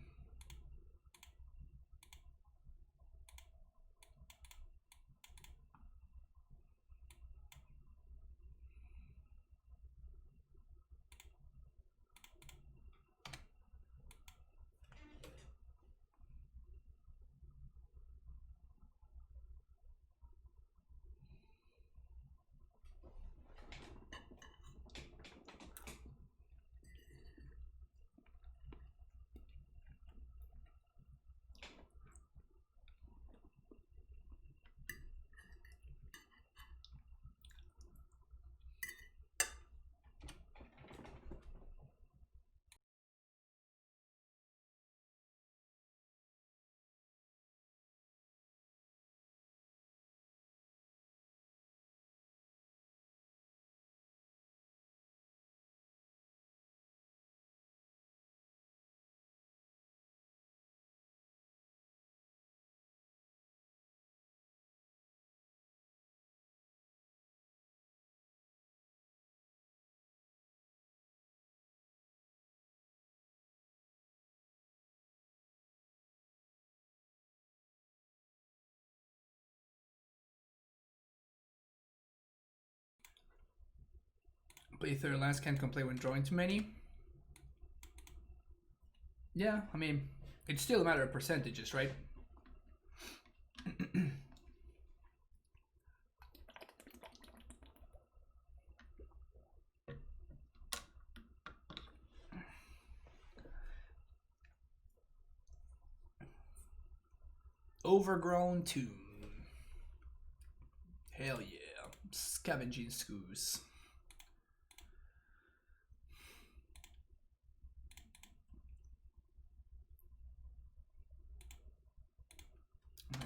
Play 3rd lands, can't complain when drawing too many. Yeah, I mean, it's still a matter of percentages, right? Overgrown Tomb. Hell yeah. Scavenging Scoos.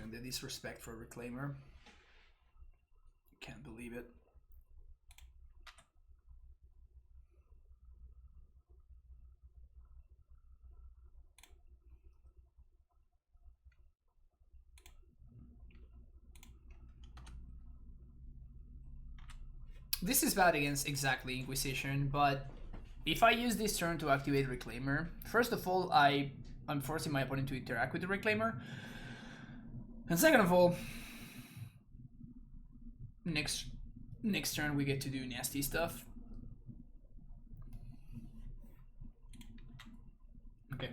And the disrespect for Reclaimer. Can't believe it. This is bad against exactly Inquisition, but if I use this turn to activate Reclaimer, first of all, I'm forcing my opponent to interact with the Reclaimer. And second of all, next turn we get to do nasty stuff. Okay,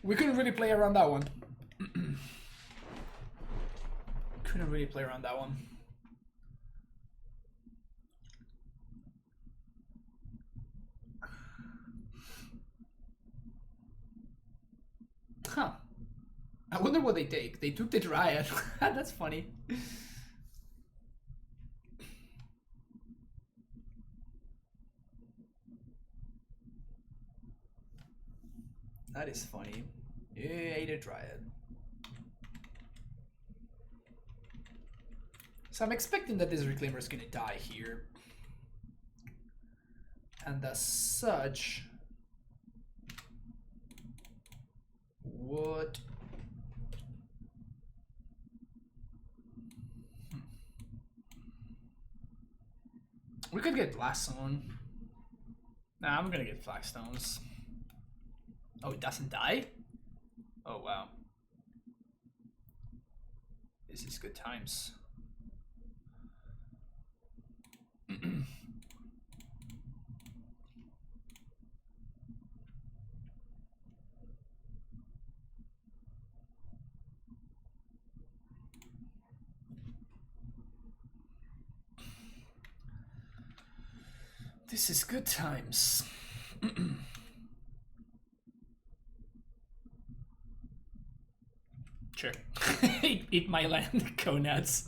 we couldn't really play around that one. Couldn't really play around that one. Huh. I wonder what they take. They took the Dryad. That's funny. That is funny. Yeah, the Dryad. So I'm expecting that this Reclaimer is gonna die here. And as such... What? We could get Blast Zone. Nah, I'm gonna get Flagstones. Oh, it doesn't die? Oh, wow. This is good times. This is good times. Sure. Eat my land. Go nuts.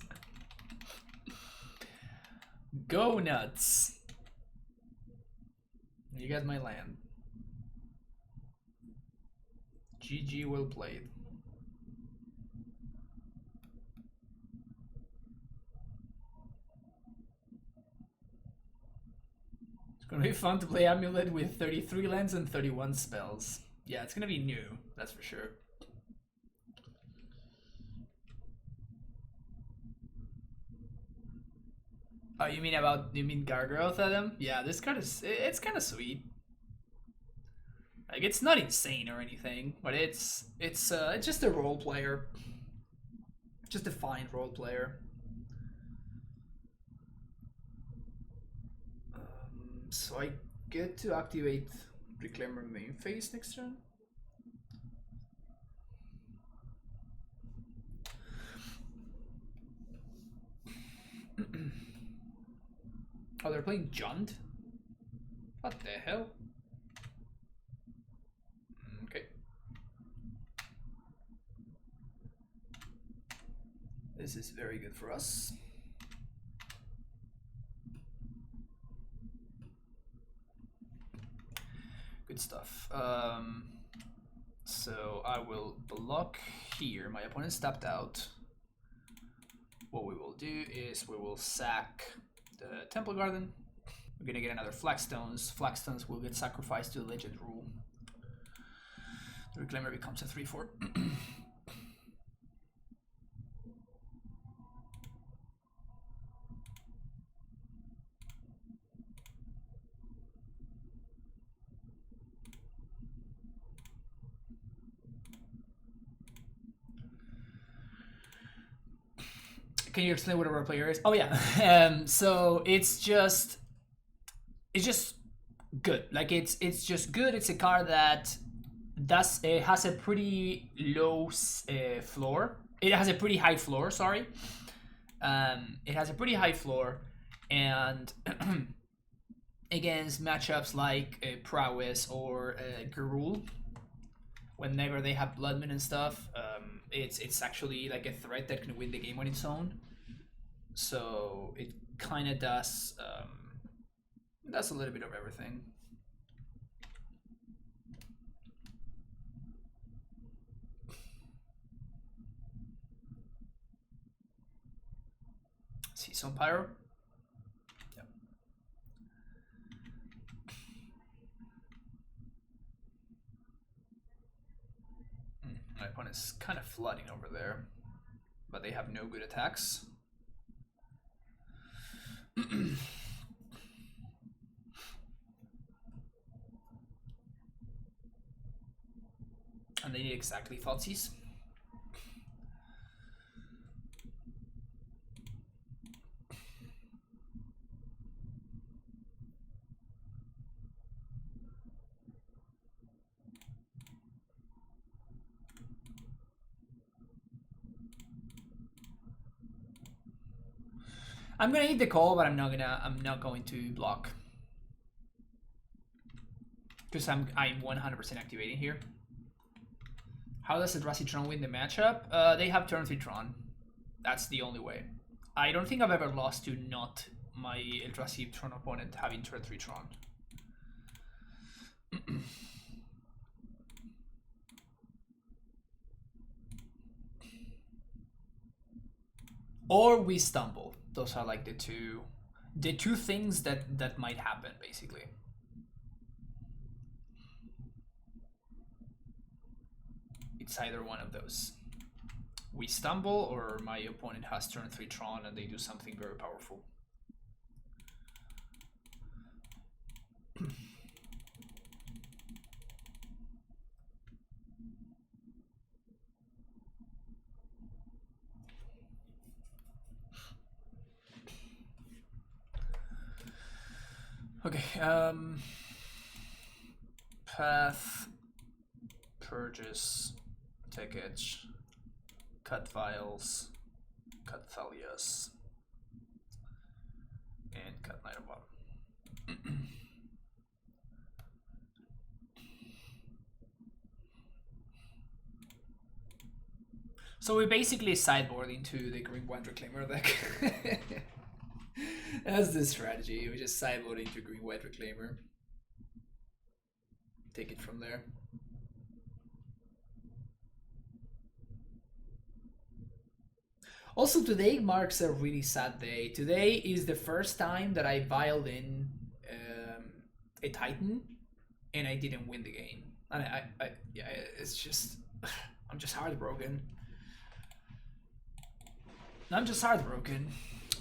Go nuts. You got my land. GG, well played. It's gonna be fun to play Amulet with 33 lands and 31 spells. Yeah, it's gonna be new, that's for sure. Oh, you mean Gargoyle Adam? Yeah, this card it's kind of sweet. Like, it's not insane or anything, but it's just a role player. Just a fine role player. So I get to activate Reclaimer main phase next turn. Oh, they're playing Jund? What the hell? Okay. This is very good for us. Good stuff. So I will block here. My opponent's tapped out. What we will do is we will sack the Temple Garden. We're gonna get another Flagstones. Flagstones will get sacrificed to the Legend rule. The Reclaimer becomes a 3/4. Can you explain what a role player is? Oh yeah. So it's just it's just good. Like it's just good. It's a card that does it has a pretty low floor. It has a pretty high floor. Sorry. It has a pretty high floor, and against matchups like Prowess or Garul, whenever they have Bloodman and stuff, it's actually like a threat that can win the game on its own. So it kind of does a little bit of everything. See some Pyro. Yep. My opponent's kind of flooding over there, but they have no good attacks. And they need exactly Thoughtseize. I'm gonna eat the call, but I'm not going to block. Because I'm 100% activating here. How does Eldrazi Tron win the matchup? They have turn 3 Tron. That's the only way. I don't think I've ever lost to not my Eldrazi Tron opponent having turn 3 Tron. Or we stumble. Those are like the two things that might happen, basically. It's either one of those. We stumble, or my opponent has turn 3 Tron and they do something very powerful. Okay, path, purges, take edge, cut vials, cut Thalias, and cut Knight of Bottom. So we basically sideboard into the Green White Reclaimer deck. That's the strategy. We just sideboard into Green White Reclaimer. Take it from there. Also, today marks a really sad day. Today is the first time that I vialed in a Titan, and I didn't win the game. And yeah, it's just, I'm just heartbroken. I'm just heartbroken.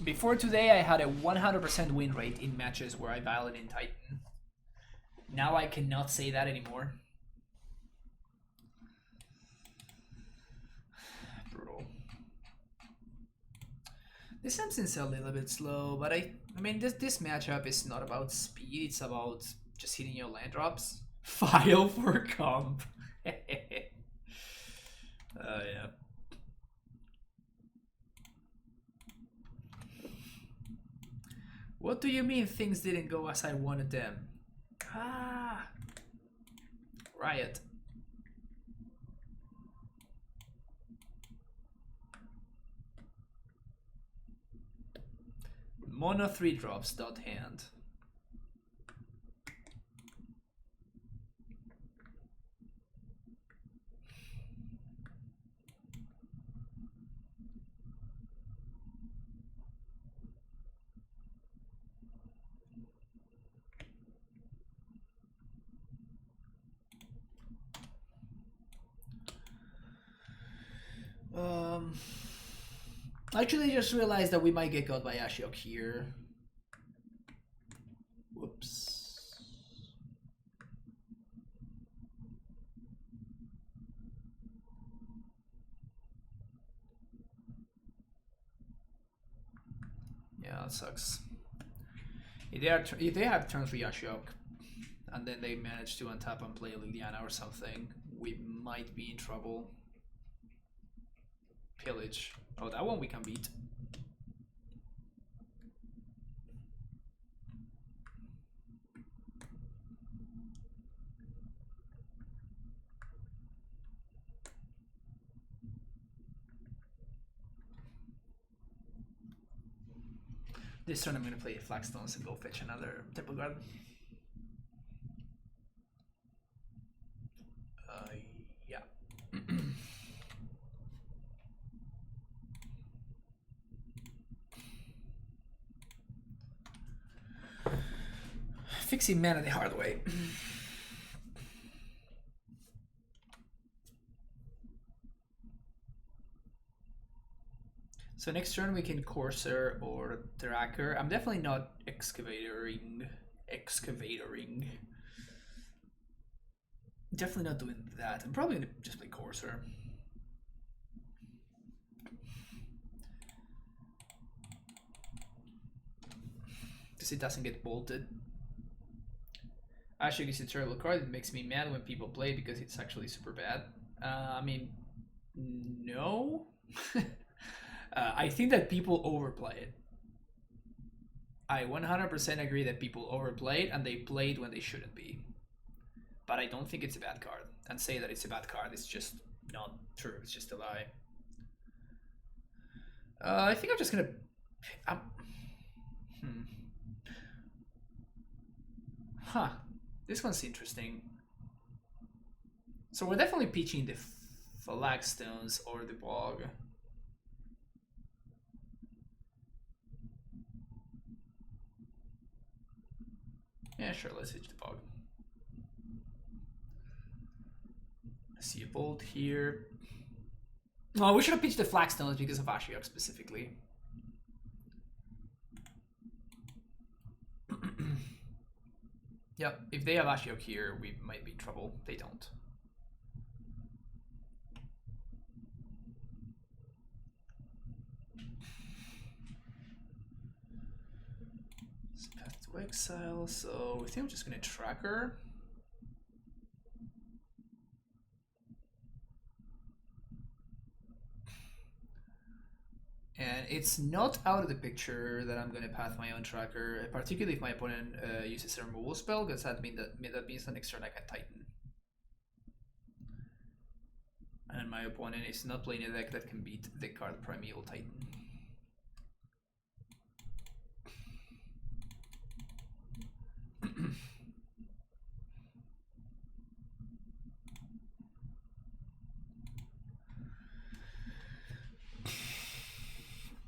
Before today, I had a 100% win rate in matches where I vialed in Titan. Now I cannot say that anymore. Brutal. This Samson's a little bit slow, but I mean this matchup is not about speed, it's about just hitting your land drops. File for comp. Yeah. What do you mean things didn't go as I wanted them? Ah, Riot. Mono 3 drops, dot hand. Actually, I just realized that we might get got by Ashiok here. Whoops. Yeah, that sucks. If they have turn 3 Ashiok, and then they manage to untap and play Liliana or something, we might be in trouble. Pillage. Oh, that one we can beat. This turn I'm going to play Flagstones and go fetch another Temple Guard. Yeah. Fixing mana the hard way. So next turn we can Courser or Tracker. I'm definitely not excavatoring. Definitely not doing that. I'm probably gonna just play Courser. Because it doesn't get bolted. Actually, it's a terrible card. It makes me mad when people play it because it's actually super bad. I mean, no. I think that people overplay it. I 100% agree that people overplay it and they play it when they shouldn't be. But I don't think it's a bad card. And say that it's a bad card is just not true. It's just a lie. I think I'm just gonna... Huh. This one's interesting. So we're definitely pitching the Flagstones or the Bog. Yeah, sure, let's hit the Bog. I see a Bolt here. Oh, we should have pitched the Flagstones because of Ashiok specifically. Yep, if they have Ashiok here, we might be in trouble. They don't. Path to Exile, so I think I'm just gonna track her. And it's not out of the picture that I'm going to path my own tracker, particularly if my opponent uses a removal spell, because that means the next turn I can Titan. And my opponent is not playing a deck that can beat the card Primeval Titan.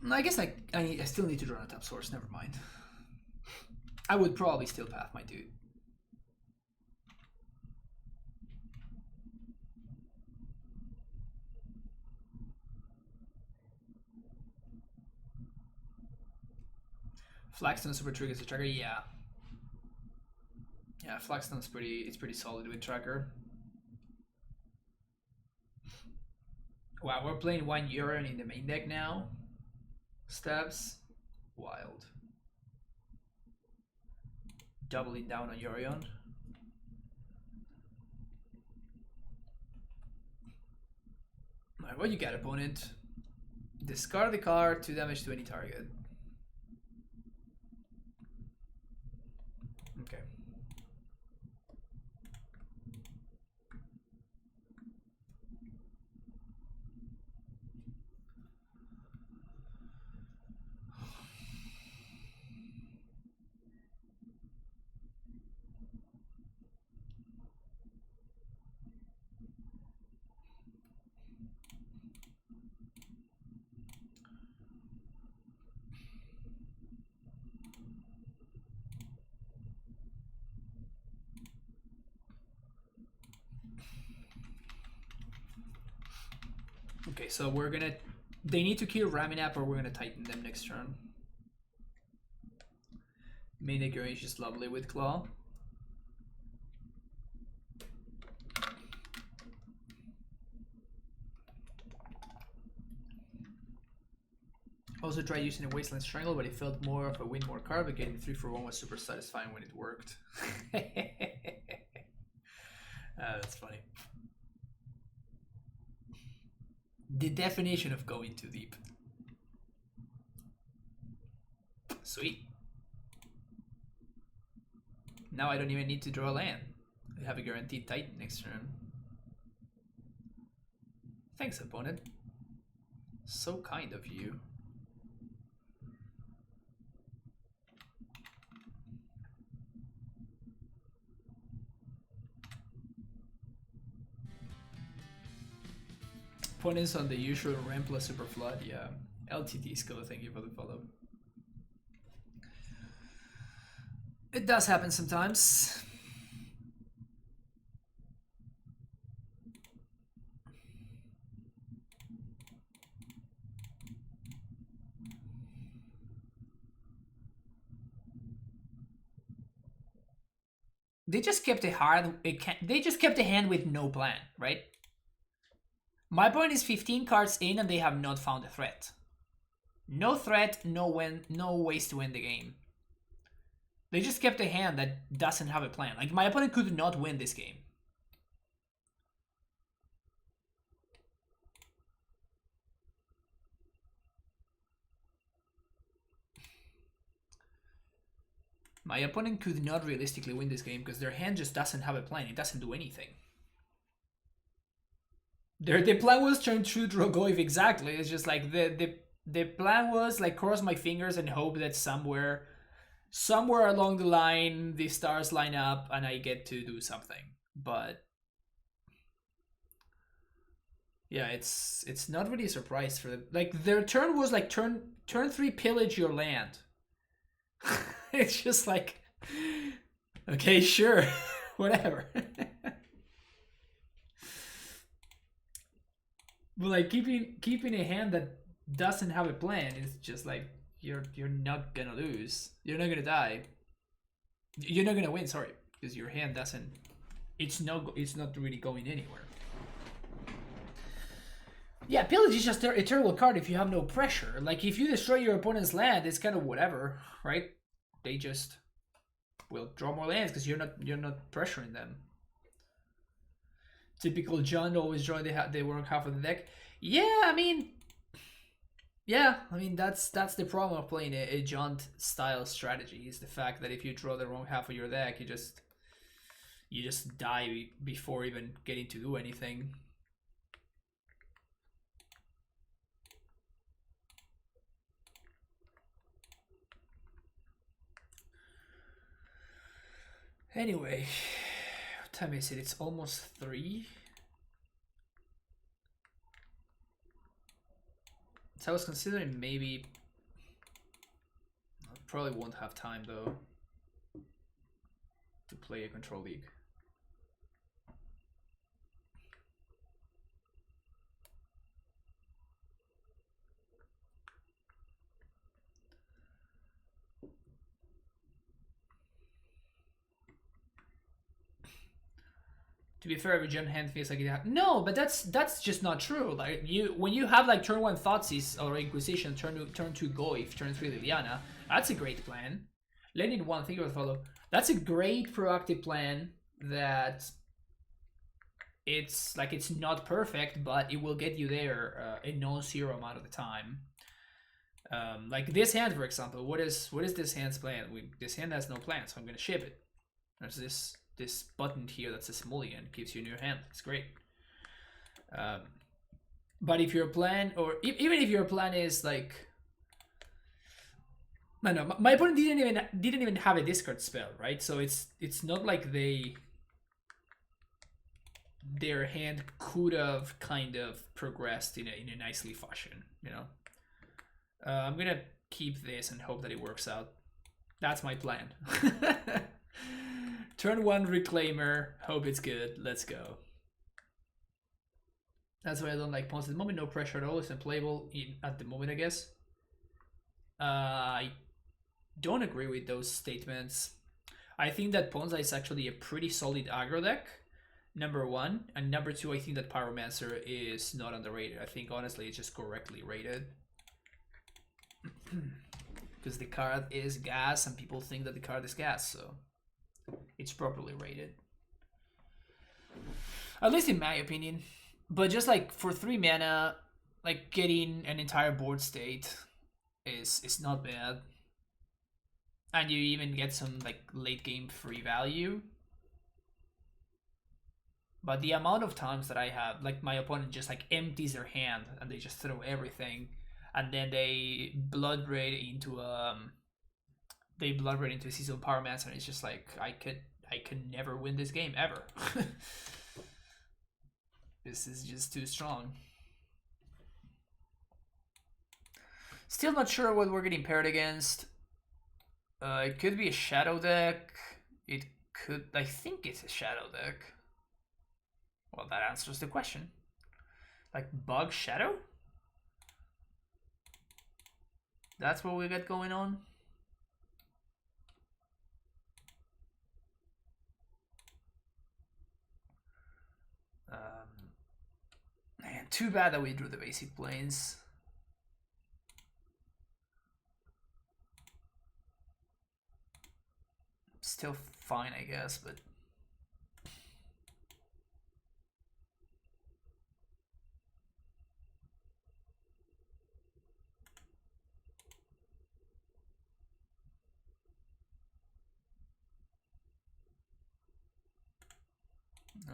I guess I still need to draw a top source, never mind. I would probably still path my dude. Flagstone super triggers the tracker, yeah. Yeah, Flagstone's pretty solid with tracker. Wow, we're playing 1 Euron in the main deck now. Steps, wild. Doubling down on Yorion. Alright, what you got, opponent? Discard the card, 2 damage to any target. Okay. Okay, so we're gonna... They need to kill Raminap or we're gonna Titan them next turn. Main deck range is lovely with Claw. Also tried using a Wasteland Strangle, but it felt more of a win more card, but getting 3 for 1 was super satisfying when it worked. That's funny. The definition of going too deep. Sweet. Now I don't even need to draw a land. I have a guaranteed Titan next turn. Thanks, opponent. So kind of you. Opponents on the usual ramp plus super flood, yeah. LTT skill, thank you for the follow. It does happen sometimes. They just kept a they just kept a hand with no plan, right? My point is 15 cards in and they have not found a threat. No threat, no ways to win the game. They just kept a hand that doesn't have a plan. Like, my opponent could not win this game. My opponent could not realistically win this game because their hand just doesn't have a plan. It doesn't do anything. The plan was turn 2, draw Goyf, exactly. It's just like the plan was like cross my fingers and hope that somewhere along the line the stars line up and I get to do something. But yeah, it's not really a surprise for them. Like, their turn was like turn 3, pillage your land. It's just like, okay, sure, whatever. But like keeping a hand that doesn't have a plan is just like, you're not gonna lose. You're not gonna die. You're not gonna win. Sorry, because your hand doesn't. It's not really going anywhere. Yeah, pillage is just a terrible card if you have no pressure. Like, if you destroy your opponent's land, it's kind of whatever, right? They just will draw more lands because you're not pressuring them. Typical John, always drawing the wrong half of the deck. Yeah, I mean, that's the problem of playing a Jaunt style strategy, is the fact that if you draw the wrong half of your deck, you just die before even getting to do anything. Anyway, what time is it? It's almost 3. So I was considering maybe, I probably won't have time though to play a control league. To be fair, every Gen hand feels like it. No, but that's just not true. Like, when you have like turn 1 Thoughtseize or Inquisition, turn 2 Goyf, turn 3 Liliana, that's a great plan. Lenin 1, think of the follow. That's a great proactive plan that it's not perfect, but it will get you there a non-zero amount of the time. Like this hand, for example, what is this hand's plan? This hand has no plan, so I'm gonna ship it. There's this button here that's a Simoleon, gives you a new hand. It's great. But if your plan, or even if your plan is like, I don't know, my opponent didn't even have a discard spell, right? So it's not like their hand could have kind of progressed in a nicely fashion, you know. I'm gonna keep this and hope that it works out. That's my plan. Turn 1 Reclaimer, hope it's good, let's go. That's why I don't like pawns at the moment. No pressure at all, it's unplayable at the moment, I guess. I don't agree with those statements. I think that Ponza is actually a pretty solid aggro deck, number 1. And number 2, I think that Pyromancer is not underrated. I think, honestly, it's just correctly rated. Because the card is gas and people think that the card is gas, so it's properly rated. At least in my opinion. But just like for 3 mana, like getting an entire board state is not bad. And you even get some like late game free value. But the amount of times that I have, like my opponent just like empties their hand and they just throw everything, and then they blood raid into a seasonal pyromancer, and it's just like I could never win this game ever. This is just too strong. Still not sure what we're getting paired against. It could be a shadow deck. It could, I think it's a shadow deck. Well, that answers the question. Like bug shadow? That's what we got going on. Man, too bad that we drew the basic planes. Still fine, I guess, but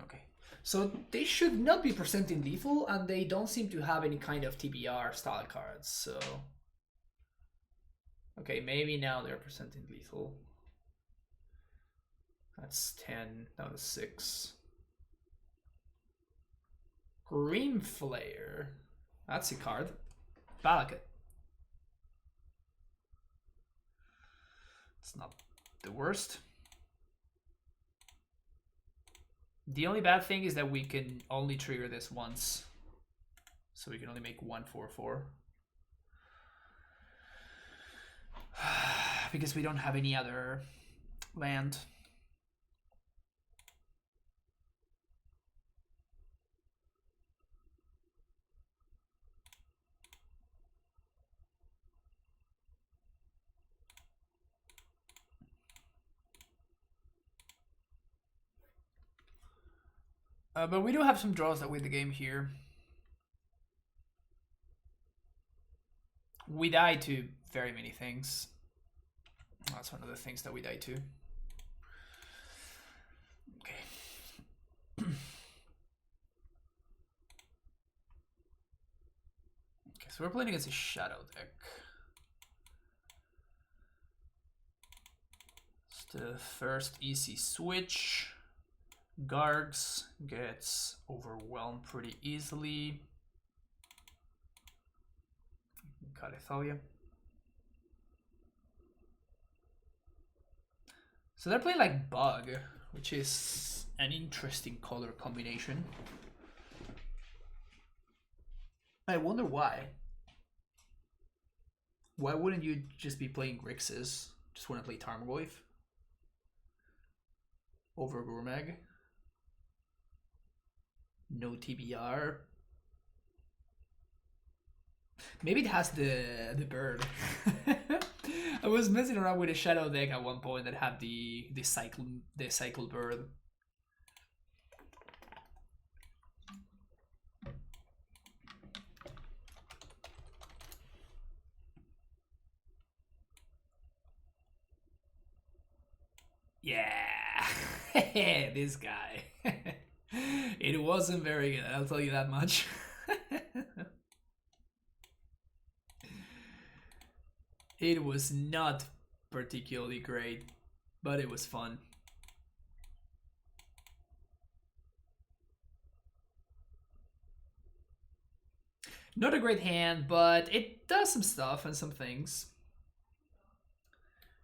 okay. So they should not be presenting lethal, and they don't seem to have any kind of TBR style cards, so... Okay, maybe now they're presenting lethal. That's 10, down to 6. Green Flare. That's a card. Balakit. It's not the worst. The only bad thing is that we can only trigger this once. So we can only make 1/4/4. Because we don't have any other land. But we do have some draws that win the game here. We die to very many things. That's one of the things that we die to. Okay. Okay, so we're playing against a shadow deck. It's the first easy switch. Gargs gets overwhelmed pretty easily. Calathalia. So they're playing like Bug, which is an interesting color combination. I wonder why. Why wouldn't you just be playing Grixis? Just want to play Tarmogoyf over Gourmag? No TBR. Maybe it has the bird. I was messing around with a shadow deck at one point that had the cycle bird. Yeah, this guy. It wasn't very good, I'll tell you that much. It was not particularly great, but it was fun. Not a great hand, but it does some stuff and some things.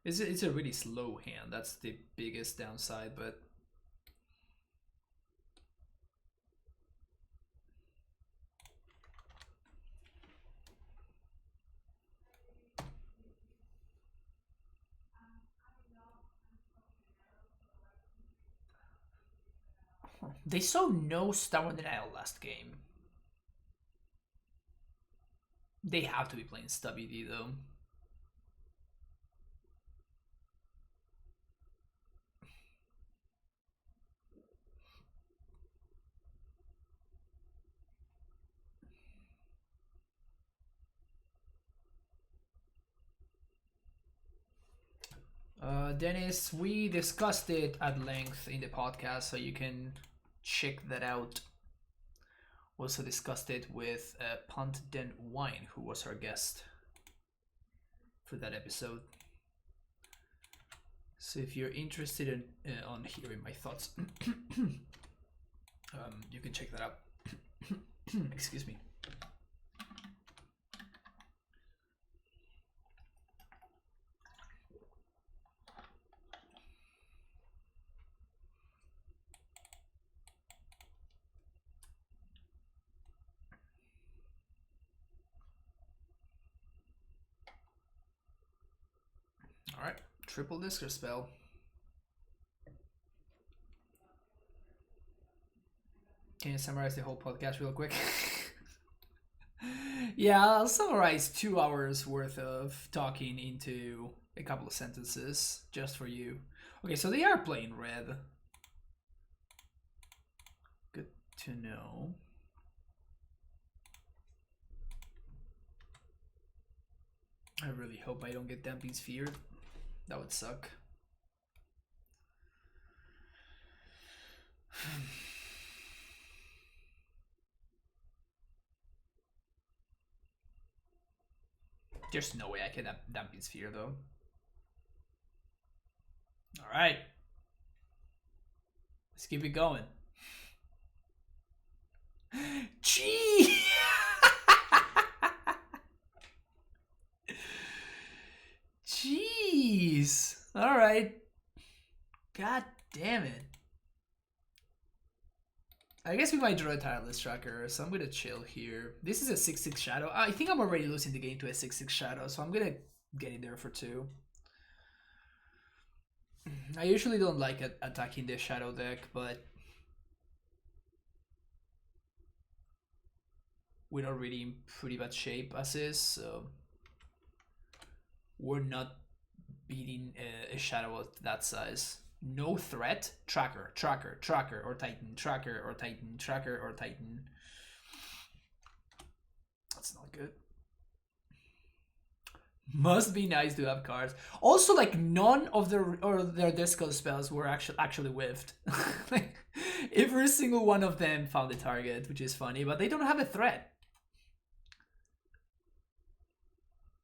It's a really slow hand, that's the biggest downside, but... They saw no Stubborn Denial last game. They have to be playing Stubby D though. Dennis, we discussed it at length in the podcast, so you can check that out. Also discussed it with Punt Den Wine, who was our guest for that episode. So if you're interested in on hearing my thoughts, you can check that out. Excuse me. All right, triple Disco spell. Can you summarize the whole podcast real quick? Yeah, I'll summarize 2 hours worth of talking into a couple of sentences just for you. Okay, so they are playing red. Good to know. I really hope I don't get Damping Sphered. That would suck. There's no way I can Damping Sphere though. Alright. Let's keep it going. Gee! Jeez. Alright. God damn it. I guess we might draw a tireless tracker, so I'm gonna chill here. This is a 6/6 shadow. I think I'm already losing the game to a 6/6 shadow, so I'm gonna get in there for 2. I usually don't like attacking the shadow deck, but we're already in pretty bad shape as is, so we're not beating a shadow of that size. No threat, tracker, tracker, tracker, or Titan, tracker, or Titan, tracker, or Titan. That's not good. Must be nice to have cards. Also, like, none of their disco spells were actually whiffed. Like, every single one of them found a target, which is funny, but they don't have a threat.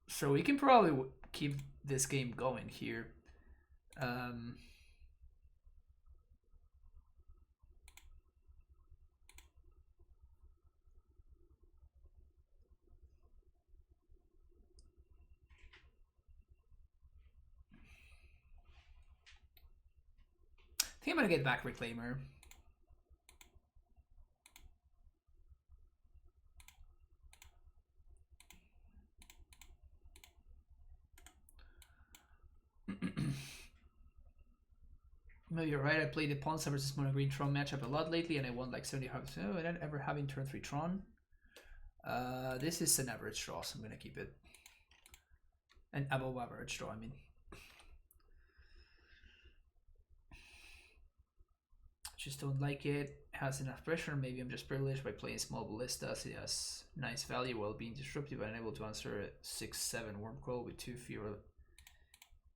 So we can probably keep this game going here. I think I'm gonna get back Reclaimer. Maybe you're right, I played the Ponza versus Mono Green Tron matchup a lot lately and I won like 70 hearts. Oh, without ever having turn 3 Tron. This is an average draw, so I'm gonna keep it. An above average draw, I mean. Just don't like it. Has enough pressure. Maybe I'm just privileged by playing small ballistas. It has nice value while being disruptive and unable to answer a 6/7 Wormcoil with 2 fewer.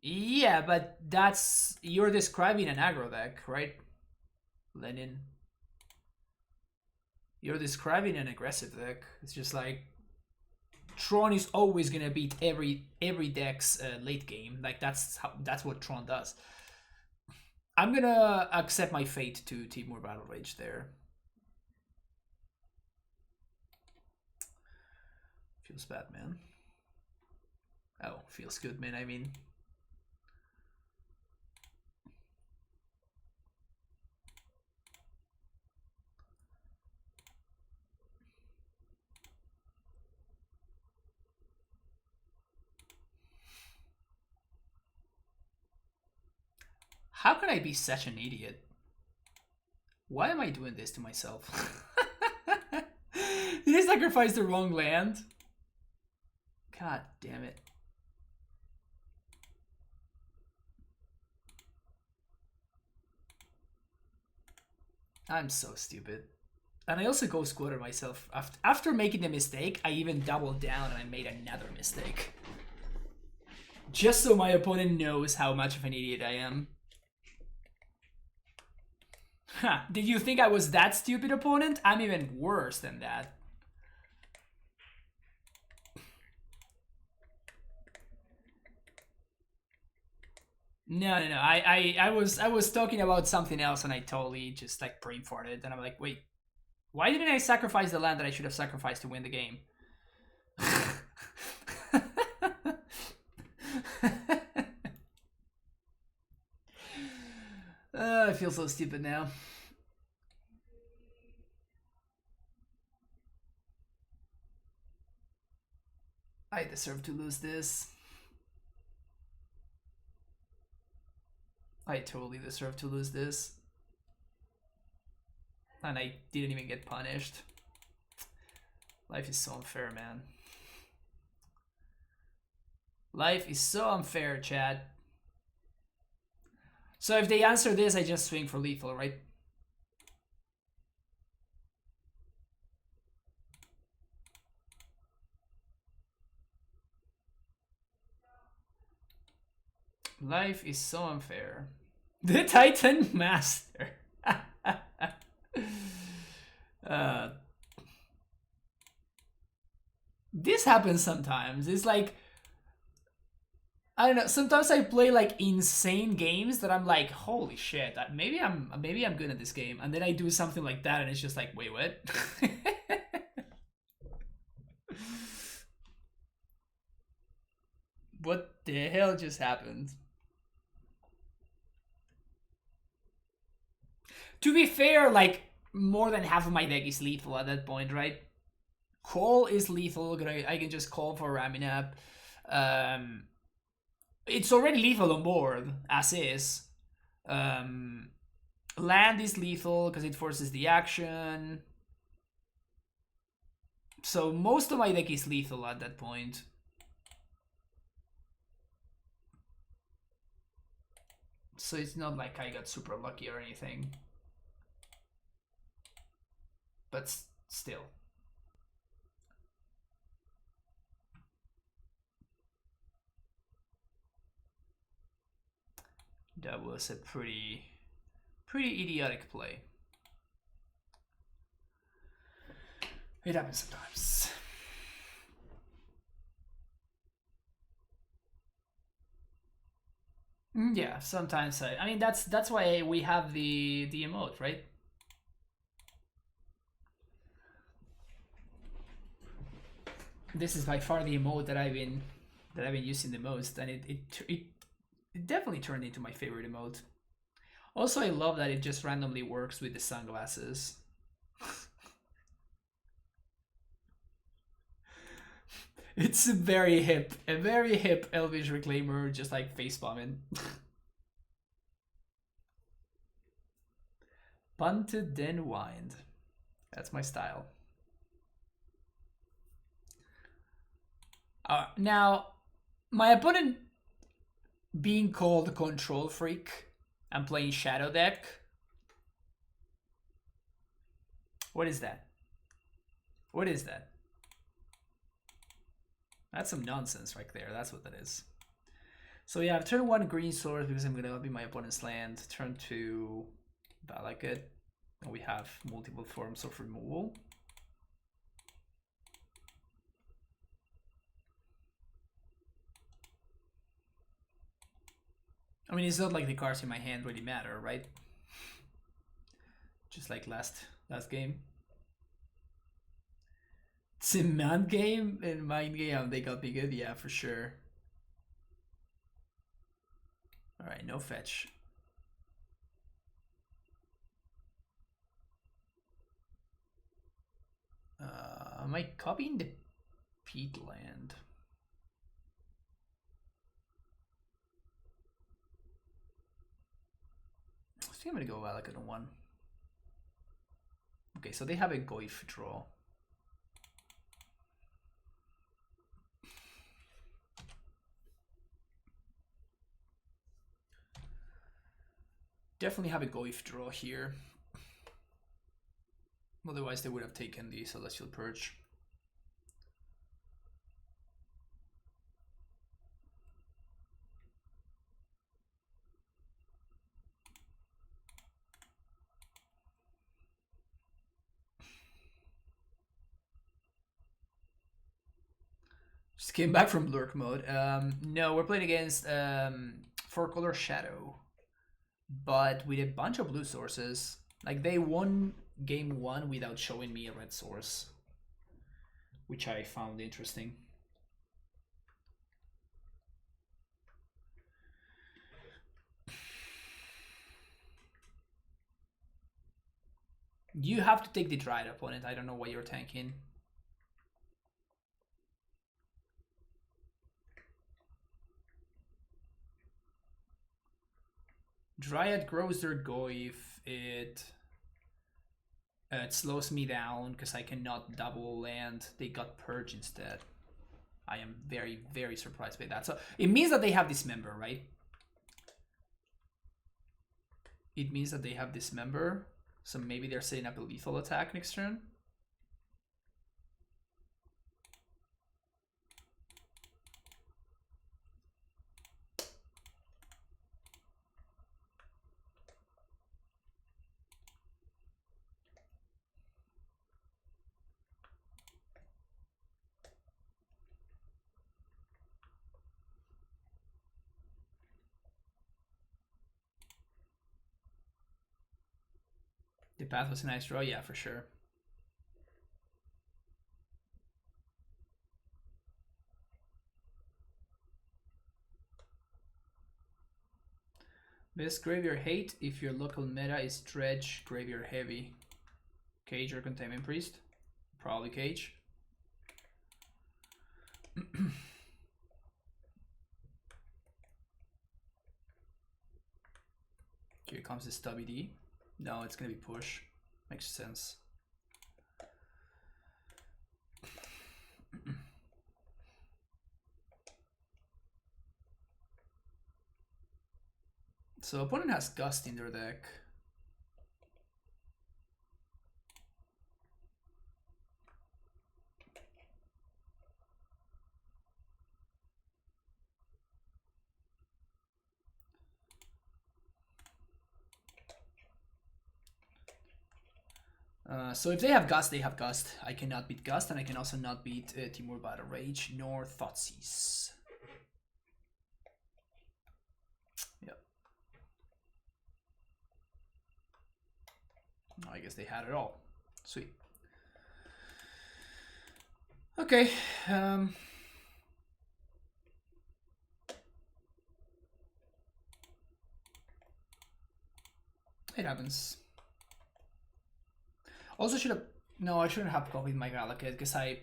Yeah, but that's, you're describing an aggro deck, right, Lenin? You're describing an aggressive deck. It's just like Tron is always gonna beat every deck's late game. Like that's what Tron does. I'm gonna accept my fate to Temur Battle Rage there. Feels bad, man. Oh, feels good, man. I mean. How can I be such an idiot? Why am I doing this to myself? Did I sacrifice the wrong land? God damn it. I'm so stupid. And I also go squatter myself. After making the mistake, I even doubled down and I made another mistake. Just so my opponent knows how much of an idiot I am. Huh. Did you think I was that stupid, opponent? I'm even worse than that. No. I was talking about something else and I totally just like brain farted and I'm like, wait, why didn't I sacrifice the land that I should have sacrificed to win the game? I feel so stupid now. I deserve to lose this. I totally deserve to lose this. And I didn't even get punished. Life is so unfair, man. Life is so unfair, Chad. So if they answer this, I just swing for lethal, right? Life is so unfair. The Titan Master. This happens sometimes. It's like, I don't know. Sometimes I play like insane games that I'm like, holy shit, maybe I'm good at this game, and then I do something like that, and it's just like, wait, what? What the hell just happened? To be fair, like more than half of my deck is lethal at that point, right? Call is lethal. I can just call for Raminap. It's already lethal on board, as is. Land is lethal because it forces the action. So most of my deck is lethal at that point. So it's not like I got super lucky or anything. But still. That was a pretty idiotic play. It happens sometimes. Yeah, sometimes I mean that's why we have the emote, right? This is by far the emote that I've been using the most, and it definitely turned into my favorite emote. Also, I love that it just randomly works with the sunglasses. It's a very hip Elvish Reclaimer, just like facepalming. Bunted then wind. That's my style. Now, my opponent being called Control Freak and playing Shadow Deck. What is that? What is that? That's some nonsense right there. That's what that is. So yeah, I've turn 1 green source because I'm gonna be my opponent's land. Turn 2 Valakut. And we have multiple forms of removal. I mean, it's not like the cards in my hand really matter, right? Just like last game. It's a man game and mind game. They got me good, yeah, for sure. All right, no fetch. Am I copying the Pete land? I think I'm gonna go Valakut on 1. Okay, so they have a Goif draw. Definitely have a Goif draw here. Otherwise they would have taken the Celestial Purge. Just came back from lurk mode. No, we're playing against 4-color Shadow, but with a bunch of blue sources. Like, they won game 1 without showing me a red source, which I found interesting. You have to take the Dryad opponent. I don't know what you're tanking. Dryad grows their Go if it slows me down because I cannot double land. They got Purge instead. I am very, very surprised by that. So it means that they have Dismember, right? It means that they have Dismember. So maybe they're setting up a lethal attack next turn. The path was a nice draw, yeah, for sure. Best Graveyard Hate if your local meta is Dredge, Graveyard Heavy. Cage or Containment Priest? Probably Cage. Here comes the Stubby D. No, it's gonna be push. Makes sense. So opponent has Gust in their deck. So if they have Gust, they have Gust. I cannot beat Gust, and I can also not beat Temur Battle Rage nor Thoughtseize. Yep. Oh, I guess they had it all. Sweet. Okay. It happens. Also should have... No, I shouldn't have copied my Valakut because I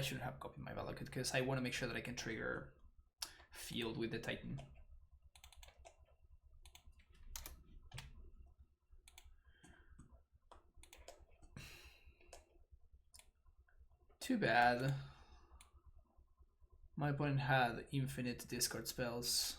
shouldn't have copied my Valakut because I want to make sure that I can trigger Field with the Titan. Too bad. My opponent had infinite discard spells.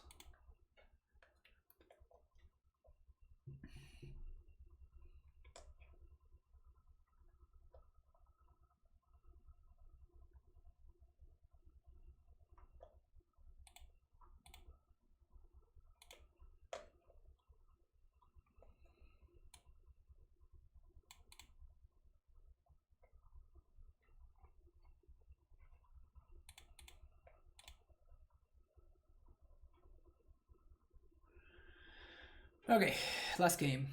Okay, last game.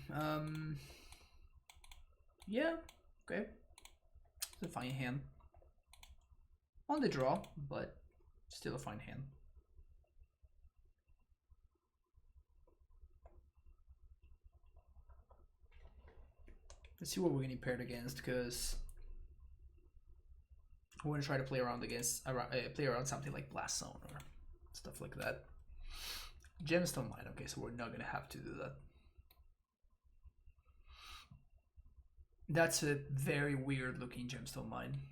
Yeah, okay. It's a fine hand. On the draw, but still a fine hand. Let's see what we're getting paired against, because I want to try to play around against play around something like Blast Zone or stuff like that. Gemstone Mine. Okay, so we're not gonna have to do that. That's a very weird looking Gemstone Mine.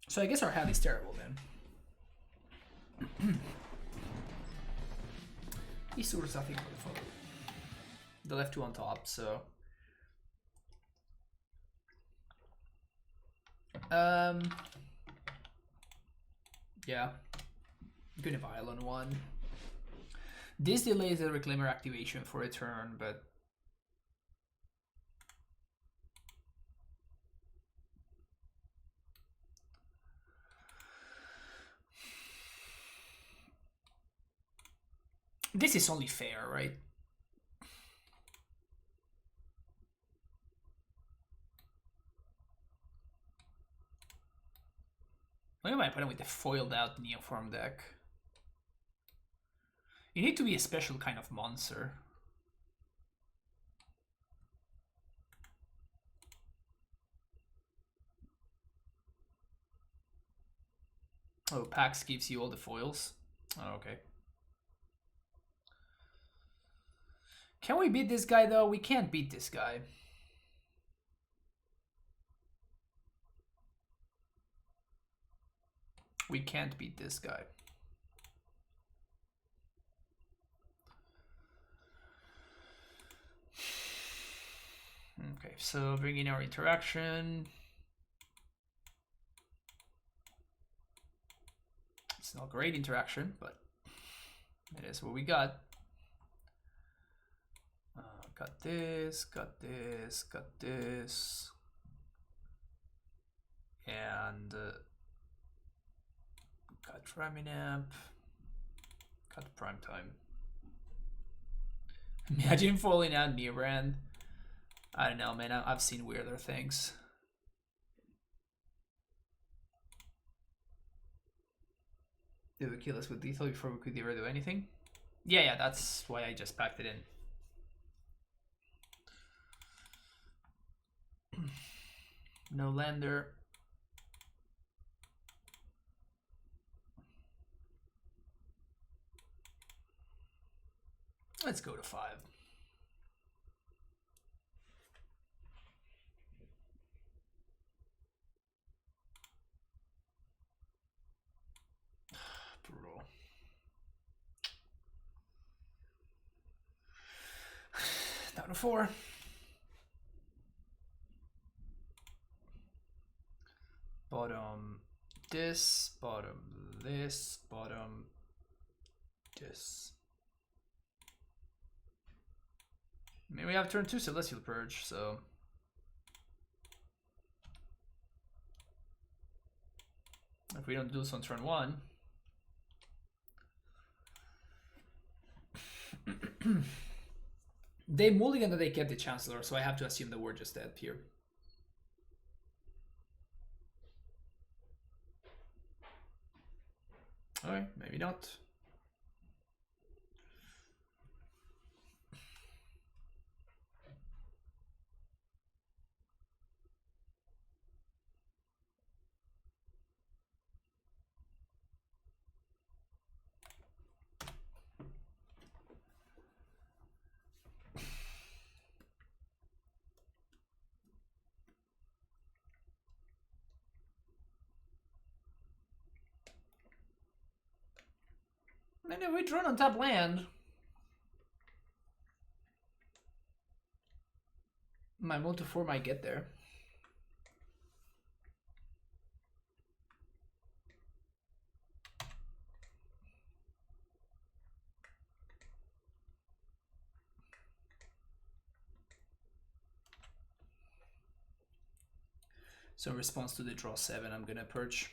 So I guess our hand is terrible then. He sources nothing for the photo. The left two on top, so yeah. Gonna Vial on one. This delays the Reclaimer activation for a turn, but This is only fair, right? What am I putting with the foiled out Neoform deck? You need to be a special kind of monster. Oh, Pax gives you all the foils. Oh, okay. Can we beat this guy though? We can't beat this guy. We can't beat this guy. Okay, so bring in our interaction. It's not great interaction, but it is what we got. Got this, got this, got this. And got Raminamp. Got Prime Time. Imagine falling out Neobrand. I don't know, man. I've seen weirder things. They would kill us with lethal before we could ever do anything. Yeah, that's why I just packed it in. No lander. Let's go to 5. Brutal. Down to 4. Bottom this, bottom this, bottom this. I mean, we have turn 2 Celestial Purge, so if we don't do this on turn 1, they mulligan that they kept the Chancellor, so I have to assume that we're just dead here. Alright, maybe not. And if we draw on top land, my multi-4 might get there. So in response to the draw 7, I'm gonna purge.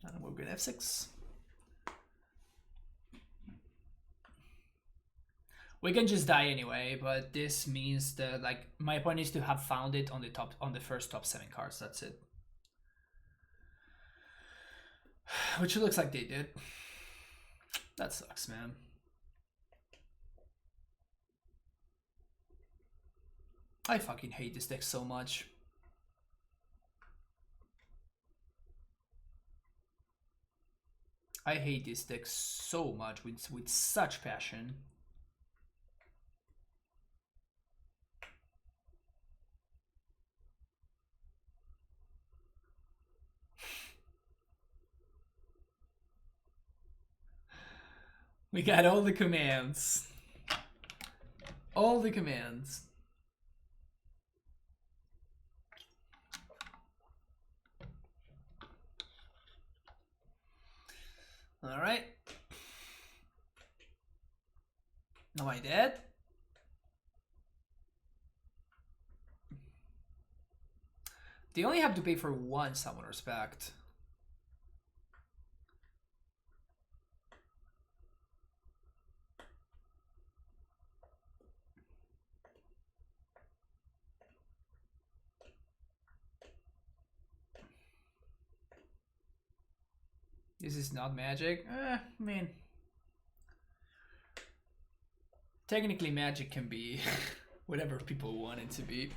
And we're gonna F6. We can just die anyway, but this means that like my opponent needs to have found it on the first top 7 cards. That's it. Which it looks like they did. That sucks, man. I fucking hate this deck so much. I hate this deck so much with such passion. We got all the commands. All the commands. All right. Am I dead? They only have to pay for 1 Summoner's Pact. This is not magic. I mean, technically magic can be whatever people want it to be.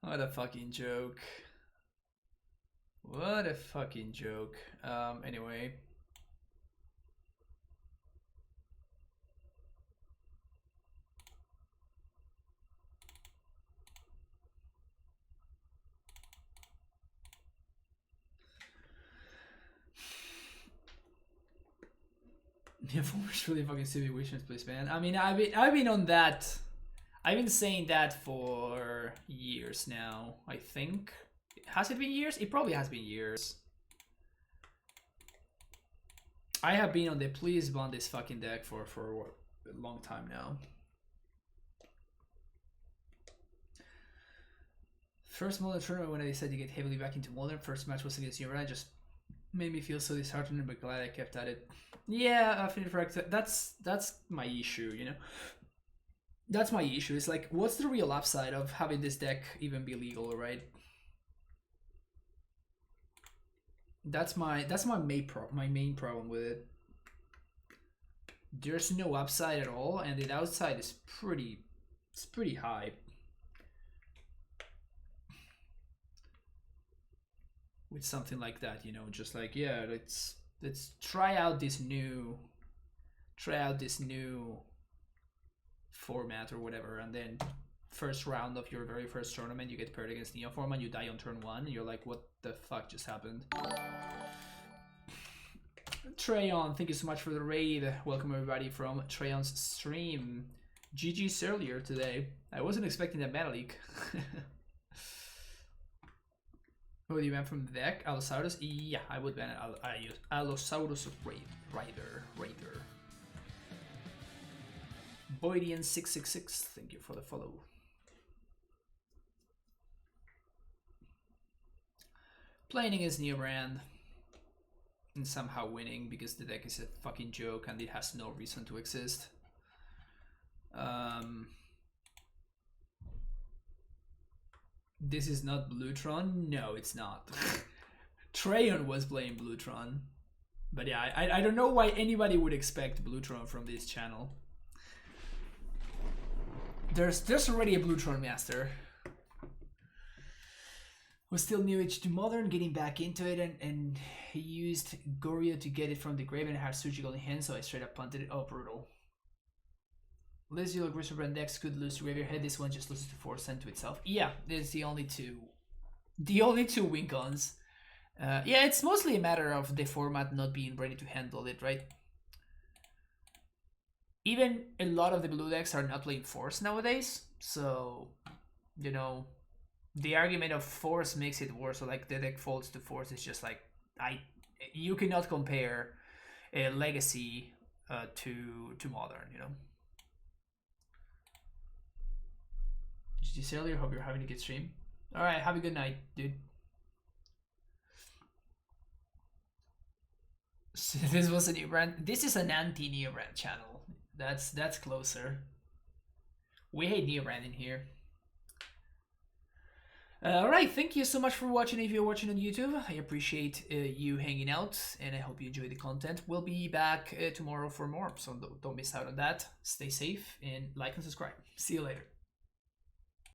What a fucking joke. What a fucking joke. Anyway. Yeah, former's really fucking stupid wishes, please, man. I mean, I've been on that. I've been saying that for years now, I think. Has it been years? It probably has been years. I have been on the please ban this fucking deck for a long time now. First Modern tournament when I decided to get heavily back into Modern, first match was against Neobrand, just made me feel so disheartened, but glad I kept at it. Yeah, that's my issue, you know? That's my issue. It's like, what's the real upside of having this deck even be legal, right? That's my main problem with it. There's no upside at all, and the downside is pretty high. With something like that, you know, just like, yeah, let's try out this new format or whatever, and then first round of your very first tournament you get paired against Neo format, you die on turn 1, and you're like, what the fuck just happened? Treyon, thank you so much for the raid. Welcome everybody from Treyon's stream. GG's earlier today. I wasn't expecting that meta leak. What do you ban from the deck? Allosaurus? Yeah, I would ban Allosaurus Raider. Boydian666, thank you for the follow. Playing against Neobrand and somehow winning because the deck is a fucking joke and it has no reason to exist. This is not Tron? No, it's not. Treyon was playing Tron. But yeah, I don't know why anybody would expect Tron from this channel. There's already a Tron master. Was still new to Modern, getting back into it, and he used Goryo to get it from the grave and had surgical in hand, so I straight up punted it. Oh, brutal. Lazy aggressive brand decks could lose to Graveyard Head. This one just loses to force and to itself. Yeah, there's the only two win cons. Yeah, it's mostly a matter of the format not being ready to handle it, right? Even a lot of the blue decks are not playing force nowadays, so you know, the argument of force makes it worse. So like the deck falls to force is just like you cannot compare a legacy to modern, you know. Did you say earlier? Hope you're having a good stream. All right, have a good night, dude. So this was a Neobrand. This is an anti-Neobrand channel. That's closer. We hate Neobrand in here. Alright, thank you so much for watching. If you're watching on YouTube, I appreciate you hanging out, and I hope you enjoy the content. We'll be back tomorrow for more, so don't miss out on that. Stay safe, and like and subscribe. See you later.